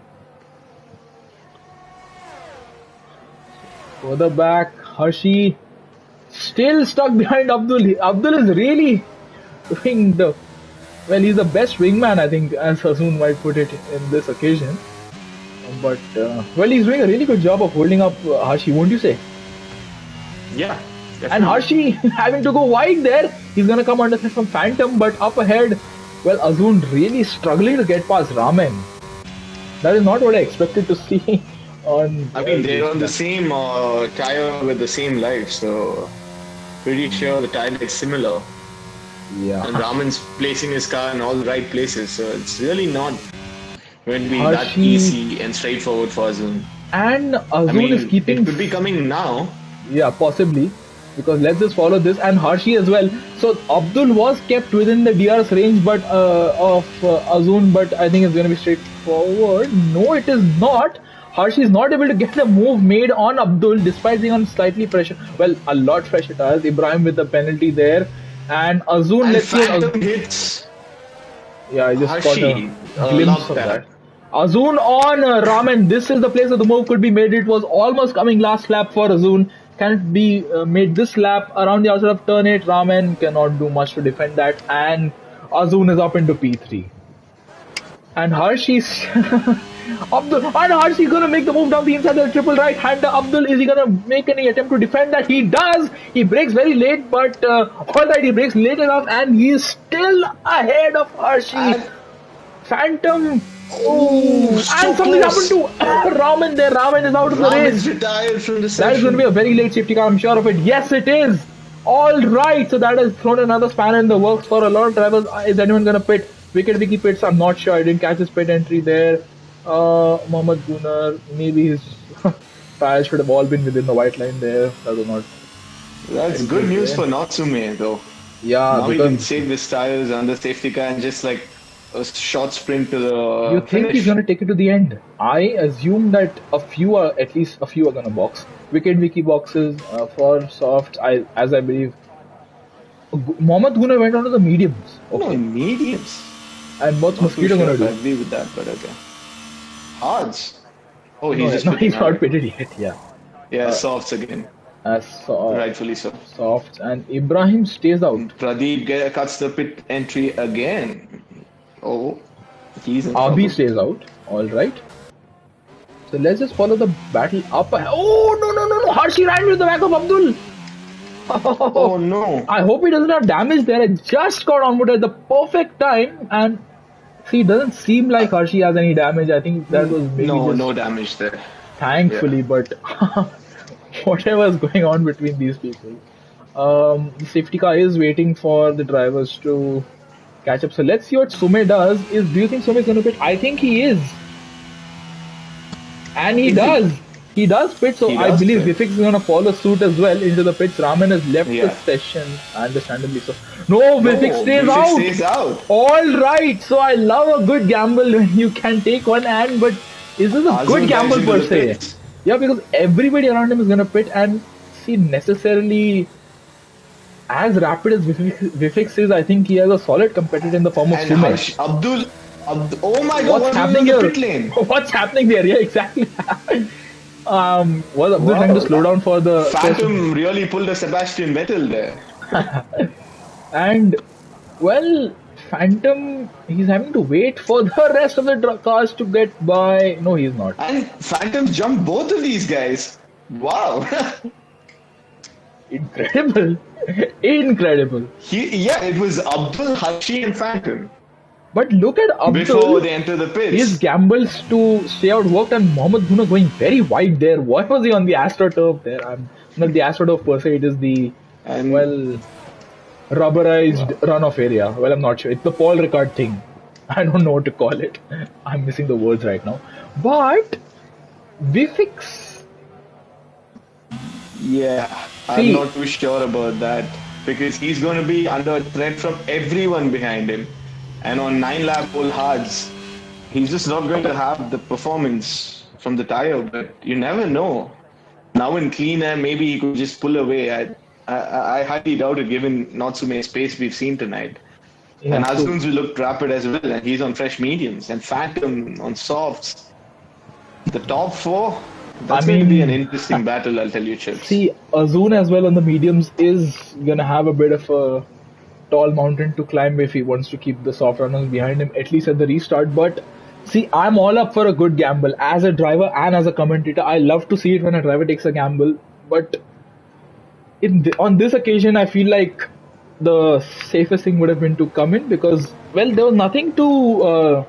Further back, Hershey still stuck behind Abdul. Abdul is really doing the, well, he's the best wingman, I think, as Azun might put it in this occasion. But, well, he's doing a really good job of holding up Hershey, won't you say? Yeah. Definitely. And Hershey having to go wide there. He's going to come under from Phantom, but up ahead, well, Azun really struggling to get past Raman. That is not what I expected to see on... I mean, they're on the same tire with the same life, so pretty sure the tire is similar. Yeah. And Raman's placing his car in all the right places, so it's really not going to be that Hershey, easy and straightforward for Azun. And Azun I mean, is keeping... it could be coming now. Yeah, possibly. Because let's just follow this, and Hershey as well. So Abdul was kept within the DRS range but of Azun, but I think it's going to be straightforward. No, it is not. Hershey is not able to get the move made on Abdul despite being on slightly pressure. Well, a lot fresher tires. Ibrahim with the penalty there. And Azun, And let's see. Phantom hits. Yeah, I just Hershey, caught a glimpse of that. Azun on Raman. This is the place that the move could be made. It was almost coming last lap for Azun. Can it be made this lap around the outside of turn 8? Raman cannot do much to defend that. And Azun is up into P3. And Hershey's Abdul, and Hershey gonna make the move down the inside of the triple right hander. Abdul, is he gonna make any attempt to defend that? He does. He breaks very late, but alright, he breaks late enough, and he is still ahead of Hershey. And Phantom. Oh, and something happened to Raman there. Raman is out of the race. Retired from the session. That is going to be a very late safety car, I'm sure of it. Yes, it is. Alright, so that has thrown another spanner in the works for a lot of drivers. Is anyone going to pit? Wicked Vicky pits, I'm not sure. I didn't catch his pit entry there. Mohammad Gunnar, maybe his tires should have all been within the white line there. That was not. That's good news for Natsume though. Yeah, now he can save his tires under safety car and just like a short sprint to the You think finish. He's going to take it to the end? I assume that at least a few are going to box. Wicked Vicky boxes for softs, as I believe. Mohammad Gunnar went on to the mediums. Okay. No, mediums. And what's Mosquito going to do? I agree with that, but okay. Hards. Oh, he's not pitted yet, yeah. Yeah, softs again. Rightfully so. Softs, and Ibrahim stays out. Pradeep cuts the pit entry again. Oh, he's in Abi trouble. stays out. Alright. So let's just follow the battle up. Oh, no. Hershey ran with the back of Abdul. Oh no. I hope he doesn't have damage there. I just got onboard at the perfect time, and see, it doesn't seem like Hershey has any damage. I think that was maybe no damage there. Thankfully, yeah. But whatever is going on between these people. The safety car is waiting for the drivers to catch up. So let's see what Sume does. Do you think Sume is going to pit? I think he is. And he Is he? does. He does pit, so He I does believe fit. Vifix is going to follow suit as well into the pits. Raman has left the Yeah. session, understandably so. No, Vifix No, stays Vivek out. stays out. All right, so I love a good gamble when you can take one hand, but is this a good Azul dives gamble into per the se? pits. Yeah, because everybody around him is going to pit, and see, necessarily as rapid as Vifix is, I think he has a solid competitor in the form of And Sume. Oh my god, What's what are you happening in the here? pit lane? What's happening there? Yeah, exactly. Was Abdul trying to slow Wow. down for the first? Phantom really pulled a Sebastian Vettel there. And well, Phantom, he's having to wait for the rest of the cars to get by. No, he's not. And Phantom jumped both of these guys. Wow. Incredible, incredible. Yeah, it was Abdul, Hashi, and Phantom But look at before Abdul. they enter the His pits. gambles to stay out worked, and Mohammad Guna going very wide there. Why was he on the AstroTurf there? I'm not the AstroTurf per se. It is the And well rubberized runoff area. Well, I'm not sure. It's the Paul Ricard thing. I don't know what to call it. I'm missing the words right now. But Vifix, yeah, I'm not too sure about that because he's going to be under threat from everyone behind him. And on 9 lap old hards, he's just not going to have the performance from the tire. But you never know. Now in clean air, maybe he could just pull away. I highly doubt it given Natsume's pace we've seen tonight. yeah, And so Azun's will look rapid as well, and he's on fresh mediums. And Phantom on softs. The top four, that's going to be an interesting battle, I'll tell you, Chips. see, Azun as well on the mediums is gonna have a bit of a tall mountain to climb if he wants to keep the soft runners behind him, at least at the restart. But see, I'm all up for a good gamble as a driver and as a commentator. I love to see it when a driver takes a gamble, but on this occasion, I feel like the safest thing would have been to come in because, well, there was nothing to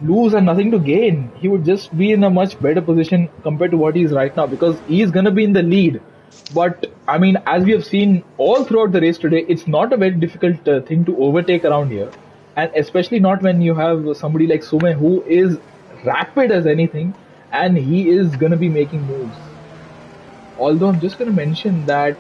lose and nothing to gain. He would just be in a much better position compared to what he is right now because he is going to be in the lead. But I mean, as we have seen all throughout the race today, it's not a very difficult thing to overtake around here, and especially not when you have somebody like Sume who is rapid as anything, and he is going to be making moves. Although I'm just going to mention that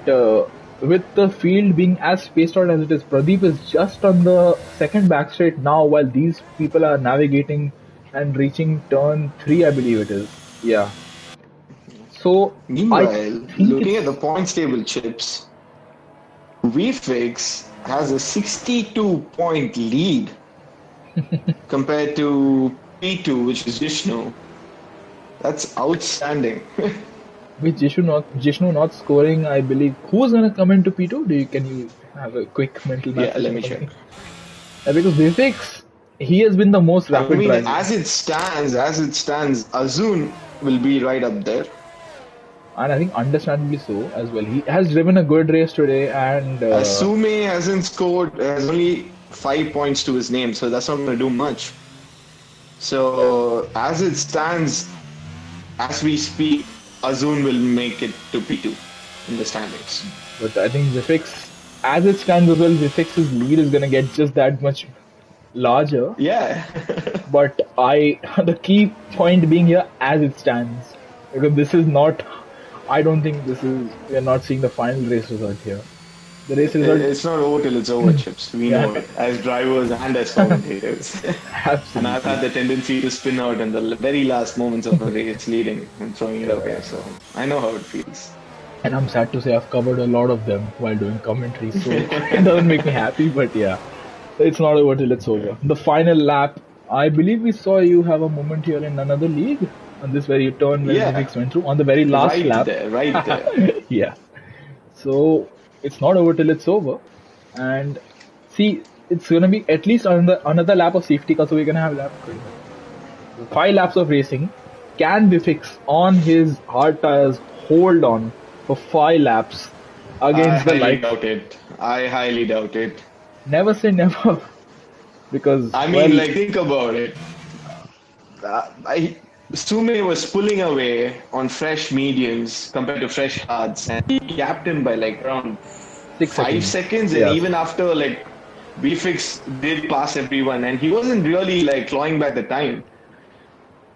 with the field being as spaced out as it is, Pradeep is just on the second back straight now while these people are navigating and reaching turn 3, I believe it is. Yeah. So, Meanwhile, looking at the points table, Chips, VFix has a 62-point lead compared to P2, which is Vishnu. That's outstanding. With Jishnu not scoring, I believe. Who's gonna come into P2? Can you have a quick mental math? Yeah, let me check. Because Vifix, he has been the most rapid driver. As it stands, Azun will be right up there. And I think understandably so as well. He has driven a good race today, and Sume hasn't scored, has only 5 points to his name, so that's not going to do much. So as it stands, as we speak, Azun will make it to P2 in the standings. But I think Vifix, as it stands as well, Vifix's lead is going to get just that much larger. Yeah. But the key point being here, as it stands, because this is not. I don't think we're not seeing the final race result here. The race result. It's not over till it's over, Chips. We know it as drivers and as commentators. Absolutely. And I've had the tendency to spin out in the very last moments of the race leading and throwing it away. So I know how it feels. And I'm sad to say I've covered a lot of them while doing commentary, so it doesn't make me happy. But yeah, it's not over till it's over. The final lap. I believe we saw you have a moment here in another league. On this very turn where Vivix went through on the very last lap. Right there. Yeah. So it's not over till it's over. And see, it's going to be at least another lap of safety car, so we're going to have 5 laps of racing. Can Vivix on his hard tires hold on for 5 laps against the light? I highly doubt it. Never say never. Because I mean, think about it. Sume was pulling away on fresh mediums compared to fresh hards, and he capped him by around 5 seconds. seconds, and Yes. even after like Vfix did pass everyone, and he wasn't really like clawing back the time.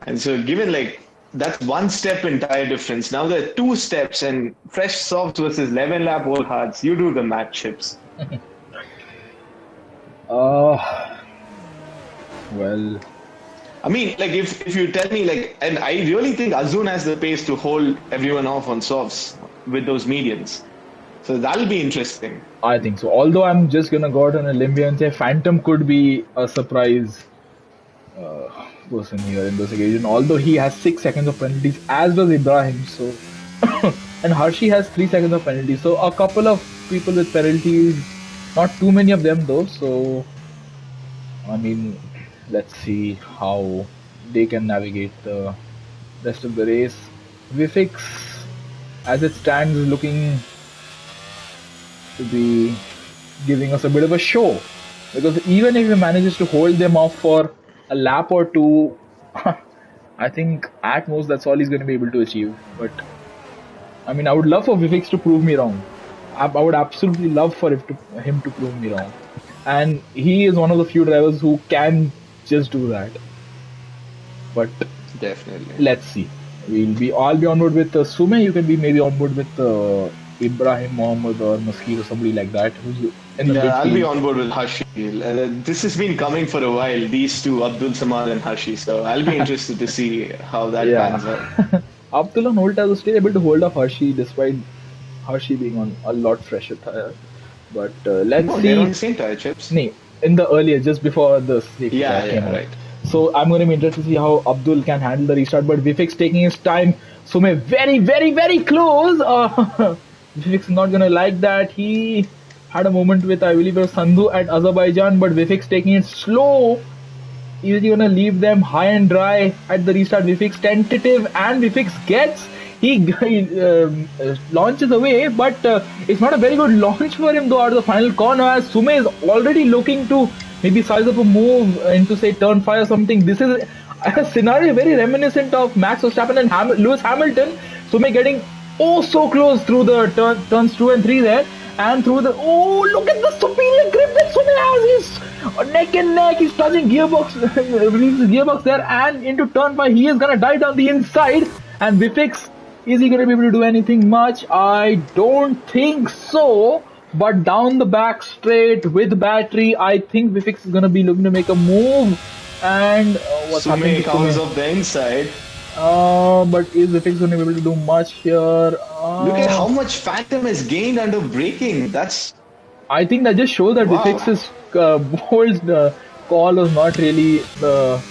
And so, given like that's one step in tire difference, now there are 2 steps, and fresh softs versus 11 lap old hards. You do the math, Chips. Uh, well, I mean, like if you tell me like, and I really think Azun has the pace to hold everyone off on softs with those medians. So that'll be interesting. I think so. Although I'm just gonna go out on a limb here and say Phantom could be a surprise person here in this occasion. Although he has 6 seconds of penalties, as does Ibrahim. So, and Hershey has 3 seconds of penalties. So a couple of people with penalties, not too many of them though. So, I mean, let's see how they can navigate the rest of the race. Vifix, as it stands, is looking to be giving us a bit of a show, because even if he manages to hold them off for a lap or two, I think at most that's all he's going to be able to achieve. But I mean, I would love for Vivek to prove me wrong. I would absolutely love for him to prove me wrong, and he is one of the few drivers who can just do that. But Definitely. let's see. I'll be on board with Sume. You can be maybe on board with Ibrahim Mohammed or Mosquito, somebody like that. Who's in the Yeah, I'll be midfield. on board with Hashi. This has been coming for a while, these two, Abdul Samad and Hashi. So I'll be interested to see how that pans out. Yeah. Abdullah Holt was still able to hold off Hershey despite Hershey being on a lot fresher tire. But let's No, see. they're on the same tire, Chips. Nee, in the earlier, just before the safety Yeah, car yeah, came out. right. So I'm going to be interested to see how Abdul can handle the restart. But Vifix taking his time. Sume very, very, very close. Vifix is not going to like that. He had a moment with, I believe, it was Sandhu at Azerbaijan. But Vifix taking it slow. Is he gonna leave them high and dry at the restart? Vifix tentative, and Vifix gets. He launches away, but it's not a very good launch for him though out of the final corner, as Sume is already looking to maybe size up a move into say turn 5 or something. This is a scenario very reminiscent of Max Verstappen and Lewis Hamilton. Sume getting oh so close through the turns 2 and 3 there. And through the look at the superior grip that Sume has. He's neck and neck. He's touching gearbox, releases gearbox there, and into turn 5 he is gonna dive down the inside. And Vifix, is he gonna be able to do anything much? I don't think so. But down the back straight with battery, I think Vifix is gonna be looking to make a move. And what's happening Sume to comes Sume? off the inside. But is Vifix gonna be able to do much here? Look at how much Phantom has gained under braking. That's I think that just shows that Wow. Vifix's bold call was not really the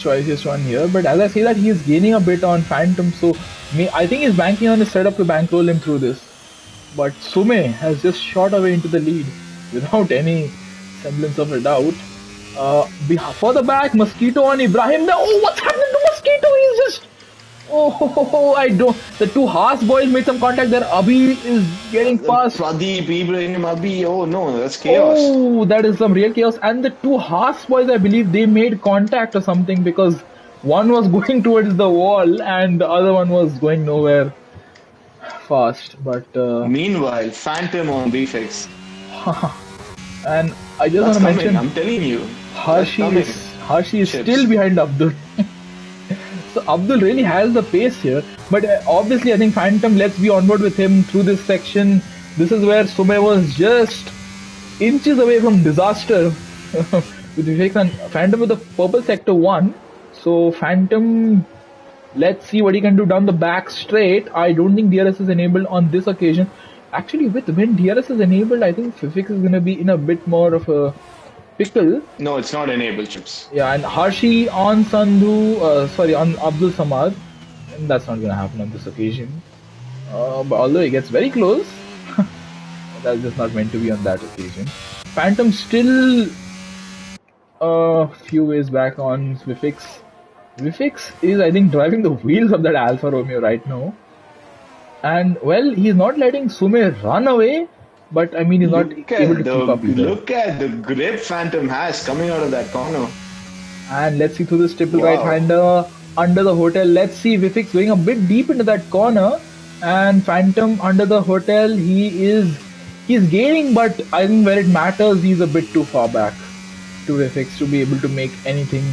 choicest one here. But as I say that, he is gaining a bit on Phantom, so I think he's banking on his setup to bankroll him through this. But Sume has just shot away into the lead without any semblance of a doubt. Further back, Mosquito on Ibrahim. Oh, what's happening to Mosquito? He's just. Oh, I don't. The two Haas boys made some contact there. Abhi is getting past. Pradeep, Ibrahim, Abi. Oh no, that's chaos. Oh, that is some real chaos. And the two Haas boys, I believe, they made contact or something, because one was going towards the wall and the other one was going nowhere fast. But Meanwhile, Phantom on VFX. and I just want That's to coming, mention I'm telling you. Hershey is Chips. still behind Abdul. So Abdul really has the pace here, but obviously I think Phantom, let's be on board with him through this section. This is where Sume was just inches away from disaster with Vivek and Phantom with the purple sector 1. So Phantom, let's see what he can do down the back straight. I don't think DRS is enabled on this occasion. Actually, when DRS is enabled, I think Vivek is going to be in a bit more of a pickle. No, it's not enabled, Chips. Yeah, and Hershey on on Abdul Samad. And that's not going to happen on this occasion. But although he gets very close, that's just not meant to be on that occasion. Phantom still a few ways back on Vifix. Vifix is, I think, driving the wheels of that Alfa Romeo right now. And, well, he's not letting Sume run away, but, I mean, he's not able to keep up either. Look at the grip Phantom has coming out of that corner. And let's see through this triple Wow. right-hander under the hotel. Let's see Vifix going a bit deep into that corner. And Phantom under the hotel, he's gaining, but I think where it matters, he's a bit too far back to FX to be able to make anything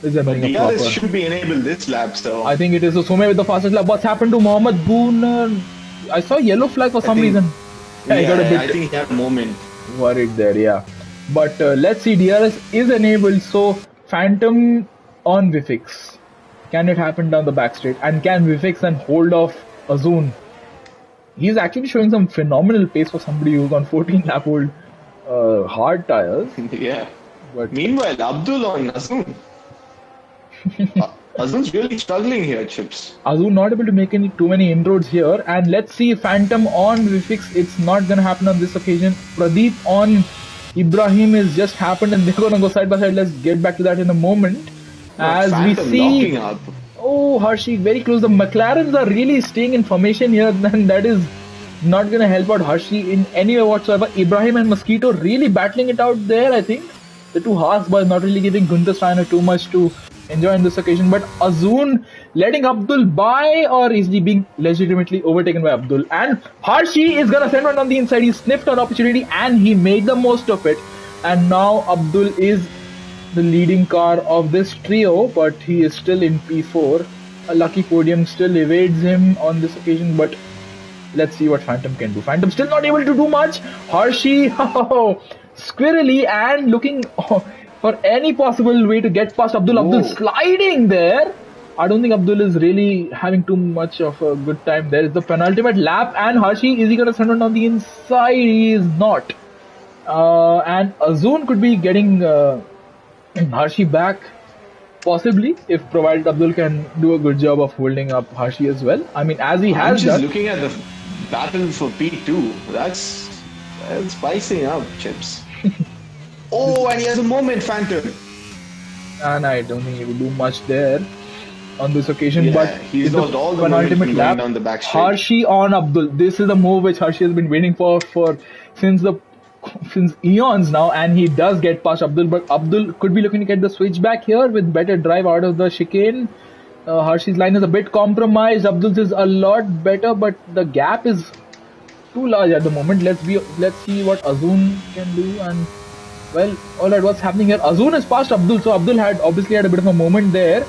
But resembling a DRS proper. should be enabled this lap, so I think it is Sume with the fastest lap. What's happened to Mohammed Boone? I saw yellow flag for I some think, reason. Yeah, I got a yeah, bit I think he had a moment. worried there, yeah. But let's see, DRS is enabled, so Phantom on Vifix. Can it happen down the back straight? And can Vifix then hold off Azun? He's actually showing some phenomenal pace for somebody who's on 14 lap old hard tires. Yeah. But Meanwhile, Abdul on Azun. Azun's really struggling here, Chips. Azun not able to make too many inroads here. And let's see Phantom on Vifix. It's not gonna happen on this occasion. Pradeep on Ibrahim is just happened, and they're gonna go side by side. Let's get back to that in a moment. But As we Phantom see, locking up. oh, Hershey very close. The McLarens are really staying in formation here, and that is not gonna help out Hershey in any way whatsoever. Ibrahim and Mosquito really battling it out there. I think the two Haas boys not really giving Gunther Steiner too much to enjoy on this occasion. But Azun letting Abdul by, or is he being legitimately overtaken by Abdul? And Hershey is gonna send one on the inside. He sniffed an opportunity and he made the most of it. And now Abdul is the leading car of this trio, but he is still in P4. A lucky podium still evades him on this occasion, but let's see what Phantom can do. Phantom still not able to do much. Hershey, squirrely and looking for any possible way to get past Abdul. Whoa. Abdul sliding there. I don't think Abdul is really having too much of a good time. There is the penultimate lap, and Hershey, is he going to send it on the inside? He is not. And Azun could be getting Hershey back, possibly, if provided Abdul can do a good job of holding up Hershey as well. I mean, as he I'm has just done. looking at the battle for P2. That's spicing up, Chips. Oh, and he has a moment, Phantom. And I don't think he will do much there on this occasion. Yeah, but he's it's lost all the penultimate momentum lap. going down the back straight. Hershey on Abdul. This is the move which Hershey has been waiting for since eons now, and he does get past Abdul. But Abdul could be looking to get the switch back here with better drive out of the chicane. Hershey's line is a bit compromised. Abdul's is a lot better, but the gap is too large at the moment. Let's see what Azun can do. And well, alright, what's happening here? Azun is past Abdul, so Abdul had obviously had a bit of a moment there.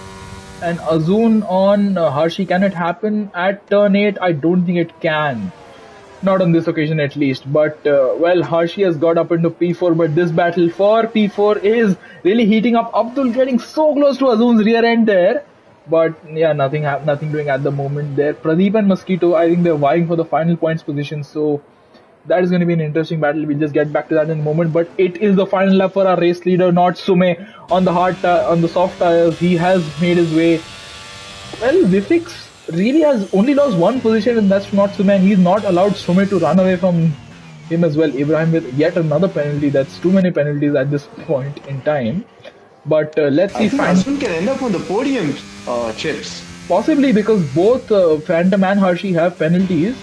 And Azun on Hershey, can it happen at turn 8? I don't think it can. Not on this occasion at least. But well, Hershey has got up into P4, but this battle for P4 is really heating up. Abdul getting so close to Azun's rear end there. But yeah, nothing doing at the moment there. Pradeep and Mosquito, I think they're vying for the final points position, so that is going to be an interesting battle. We'll just get back to that in a moment. But it is the final lap for our race leader, not Sume, on the soft tires. He has made his way. Well, Vifix really has only lost one position, and that's not Sume. And he's not allowed Sume to run away from him as well. Ibrahim with yet another penalty. That's too many penalties at this point in time. But let's see. I think Azun can end up on the podium, Chips. Possibly, because both Phantom and Hershey have penalties.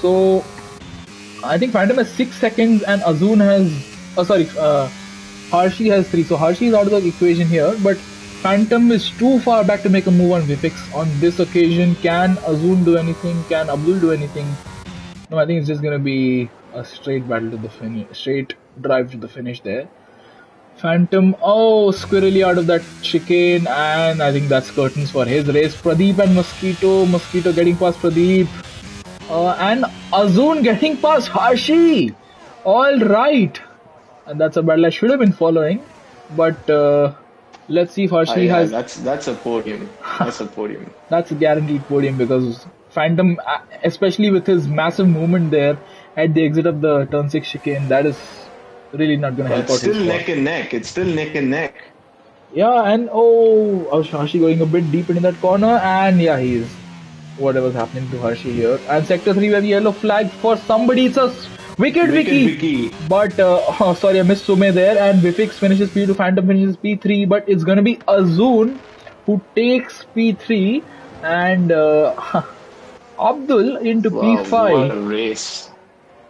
So I think Phantom has 6 seconds and Azun has... Hershey has 3. So Hershey is out of the equation here. But Phantom is too far back to make a move on Vifix on this occasion. Can Azun do anything? Can Abdul do anything? No, I think it's just going to be a straight battle to the finish. Straight drive to the finish there. Phantom, squirrely out of that chicane, and I think that's curtains for his race. Pradeep and Mosquito getting past Pradeep, and Azun getting past Hershey. All right, and that's a battle I should have been following, but let's see if Hershey has. That's a podium. That's a podium. That's a guaranteed podium because Phantom, especially with his massive movement there at the exit of the turn 6 chicane, that is really not going to help out. It's still neck and neck. It's still neck and neck. Yeah, and Hershey going a bit deep into that corner, and yeah, he is. Whatever's happening to Hershey here. And sector 3, we have yellow flag for somebody. It's a wicked Vicky. But sorry, I missed Sume there. And Vifix finishes P2, Phantom finishes P3. But it's gonna be Azun who takes P3, and Abdul into P5. What a race!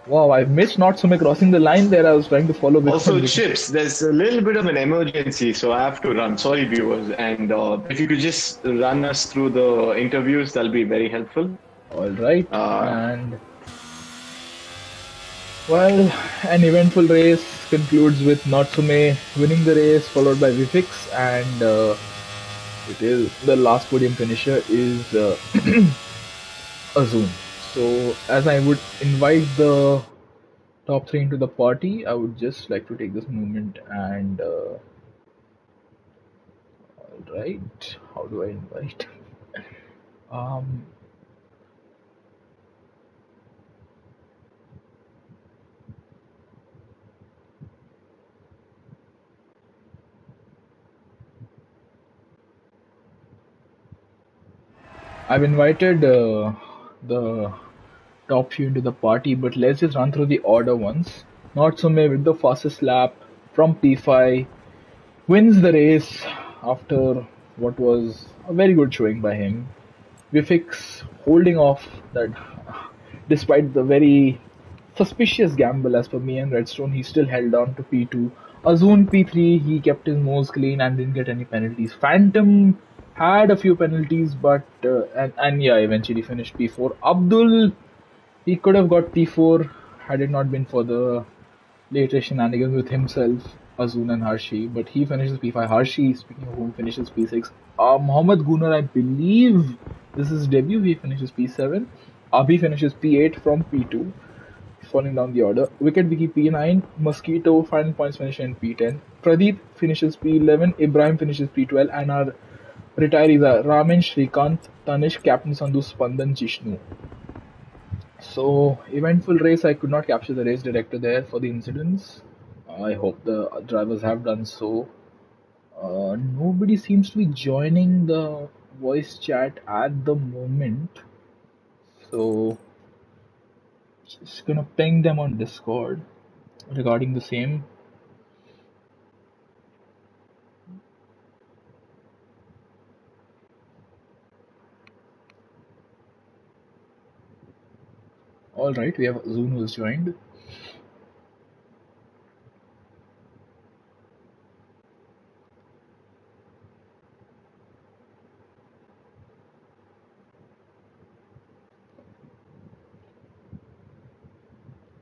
Wow, I missed Natsume crossing the line there. I was trying to follow before Also, Vivek. Chips, there's a little bit of an emergency, so I have to run. Sorry, viewers. And if you could just run us through the interviews, that'll be very helpful. All right, Uh, and well, an eventful race concludes with Natsume winning the race, followed by Vifix, and it is the last podium finisher is Azun. So, as I would invite the top three into the party, I would just like to take this moment and all right, how do I invite? Um, I've invited the top few into the party, but let's just run through the order once. Natsume with the fastest lap from P5 wins the race after what was a very good showing by him. Vifix holding off that despite the very suspicious gamble as per me and Redstone, he still held on to P2. Azun P3, he kept his nose clean and didn't get any penalties. Phantom had a few penalties, but and yeah, eventually finished P4. Abdul, he could have got P4 had it not been for the later shenanigans with himself, Azun and Harshi, but he finishes P5. Harshi, speaking of whom, finishes P6. Mohammad Gunnar, I believe this is debut, he finishes P7. Abhi finishes P8 from P2, falling down the order. Wicket Wiki P9, Mosquito, final points finish in P10. Pradeep finishes P11, Ibrahim finishes P12, and our retirees are Ramin, Shrikant, Tanish, Captain Sandhu, Spandan, Jishnu. So, eventful race. I could not capture the race director there for the incidents. I hope the drivers have done so. Nobody seems to be joining the voice chat at the moment. So, just gonna ping them on Discord regarding the same. Alright, we have Zun who's joined.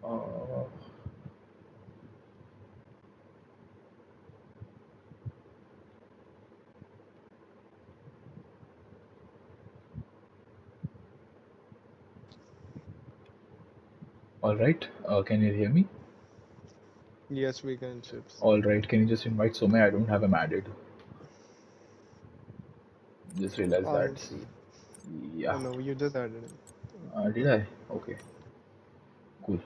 Uh, Alright, can you hear me? Yes, we can, Chips. Alright, can you just invite Some? I don't have him added. Just realized that. I'll see. Yeah. No, you just added him. Did I? Okay, cool.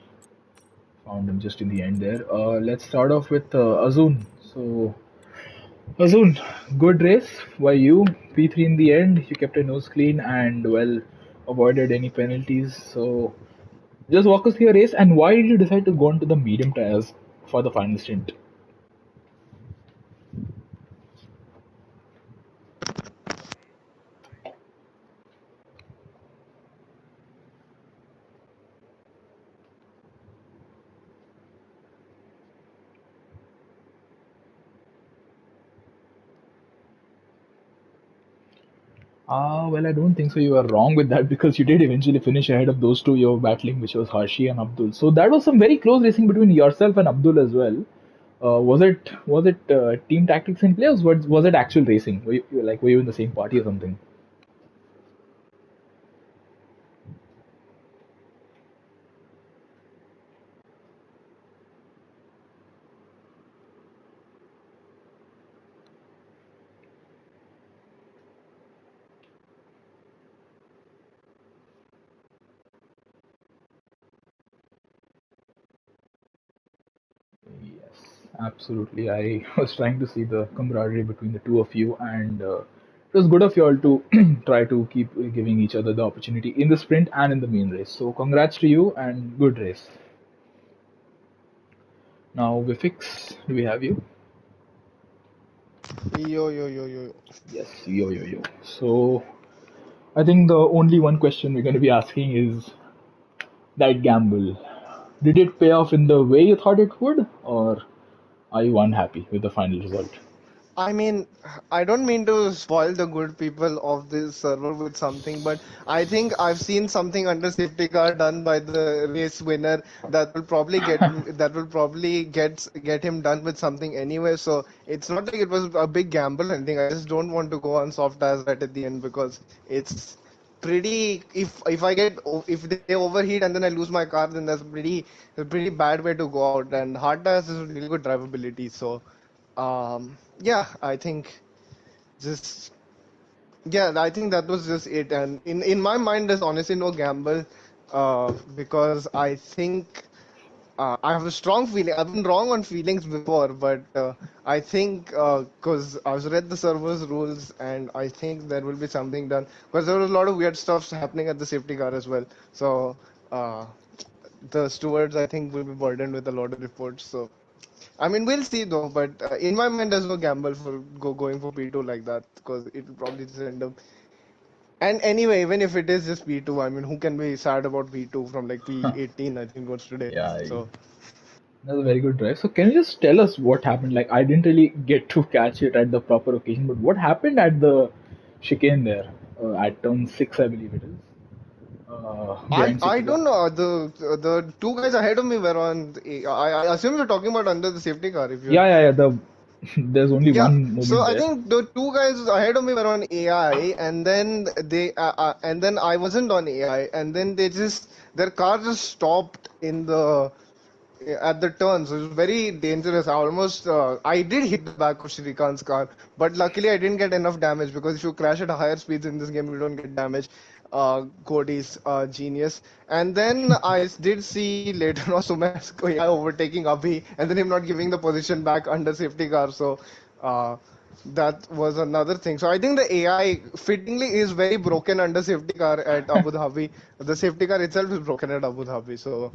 Found him just in the end there. Let's start off with Azun. So, Azun, good race by you. P3 in the end. You kept your nose clean and well avoided any penalties. So, just walk us through your race and why did you decide to go on to the medium tires for the final stint? Well, I don't think so. You are wrong with that because you did eventually finish ahead of those two you were battling, which was Harshi and Abdul. So that was some very close racing between yourself and Abdul as well. Was it team tactics in play, or was it actual racing? Were you in the same party or something? Yes, absolutely. I was trying to see the camaraderie between the two of you, and it was good of you all to try to keep giving each other the opportunity in the sprint and in the main race. So, congrats to you and good race. Now, Vifix, do we have you? Yo, yo, yo, yo. Yes, yo. So, I think the only one question we're going to be asking is that gamble. Did it pay off in the way you thought it would, or are you unhappy with the final result? I mean, I don't mean to spoil the good people of this server with something, but I think I've seen something under safety car done by the race winner that will probably get him done with something anyway. So it's not like it was a big gamble or anything. I just don't want to go on soft as right at the end because it's pretty. If I get if they overheat and then I lose my car, then that's a pretty bad way to go out. And hard tires is really good drivability, so. Yeah, I think just yeah, I think that was just it. And in my mind, there's honestly no gamble, because I think I have a strong feeling. I've been wrong on feelings before, but I think because I've read the server's rules, and I think there will be something done because there was a lot of weird stuff happening at the safety car as well. So uh, the stewards, I think, will be burdened with a lot of reports. So. I mean, we'll see though, but in my mind, there's no gamble for going for P2 like that because it will probably just end up. And anyway, even if it is just P2, I mean, who can be sad about P2 from like P18, I think, was today. Yeah, So, that's a very good drive. So can you just tell us what happened? Like I didn't really get to catch it at the proper occasion, but what happened at the chicane there at turn 6, I believe it is, behind I safety car? don't know. The two guys ahead of me were on. I assume you're talking about under the safety car if you're. Yeah. There's only Yeah, one so movement I there. think the two guys ahead of me were on AI, and then I wasn't on AI, and then their car just stopped in the at the turns. It was very dangerous. I did hit the back of Shrikant's car, but luckily I didn't get enough damage because if you crash at higher speeds in this game, you don't get damage. Cody's genius. And then did see later on Sumesh Koya overtaking Abhi, and then him not giving the position back under safety car. So. Uh, that was another thing. So I think the AI fittingly is very broken under safety car at Abu Dhabi. The safety car itself is broken at Abu Dhabi. So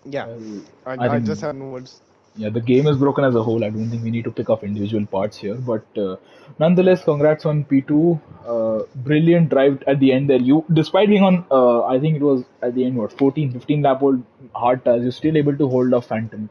yeah, Well, I I just think had no words. yeah, the game is broken as a whole. I don't think we need to pick up individual parts here, but nonetheless, congrats on P2. Brilliant drive at the end there. You, despite being on, I think it was at the end, what, 14, 15 lap old hard tires, you're still able to hold off Phantom.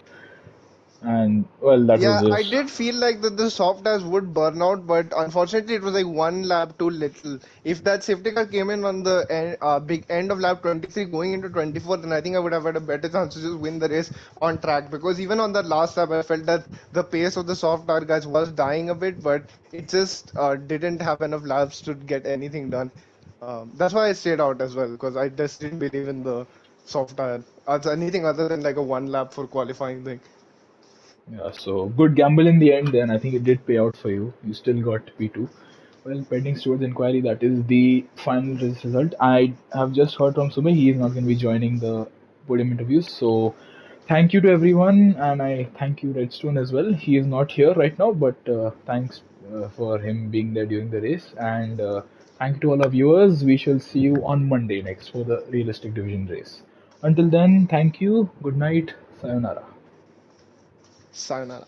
And well, that was Yeah, I just did feel like that the soft as would burn out, but unfortunately it was like one lap too little. If that safety car came in on the big end of lap 23 going into 24, then I think I would have had a better chance to just win the race on track. Because even on that last lap, I felt that the pace of the soft tire guys was dying a bit, but it just didn't have enough laps to get anything done. That's why I stayed out as well, because I just didn't believe in the soft tire as anything other than like a one lap for qualifying thing. yeah. So good gamble in the end. Then I think it did pay out for you. You still got P2. Well, pending stewards inquiry, that is the final result. I have just heard from Sumit. He is not going to be joining the podium interviews. So thank you to everyone, and I thank you Redstone as well. He is not here right now, but thanks for him being there during the race. And thank you to all our viewers. We shall see you on Monday next for the realistic division race. Until then, thank you. Good night. Sayonara. Sayonara.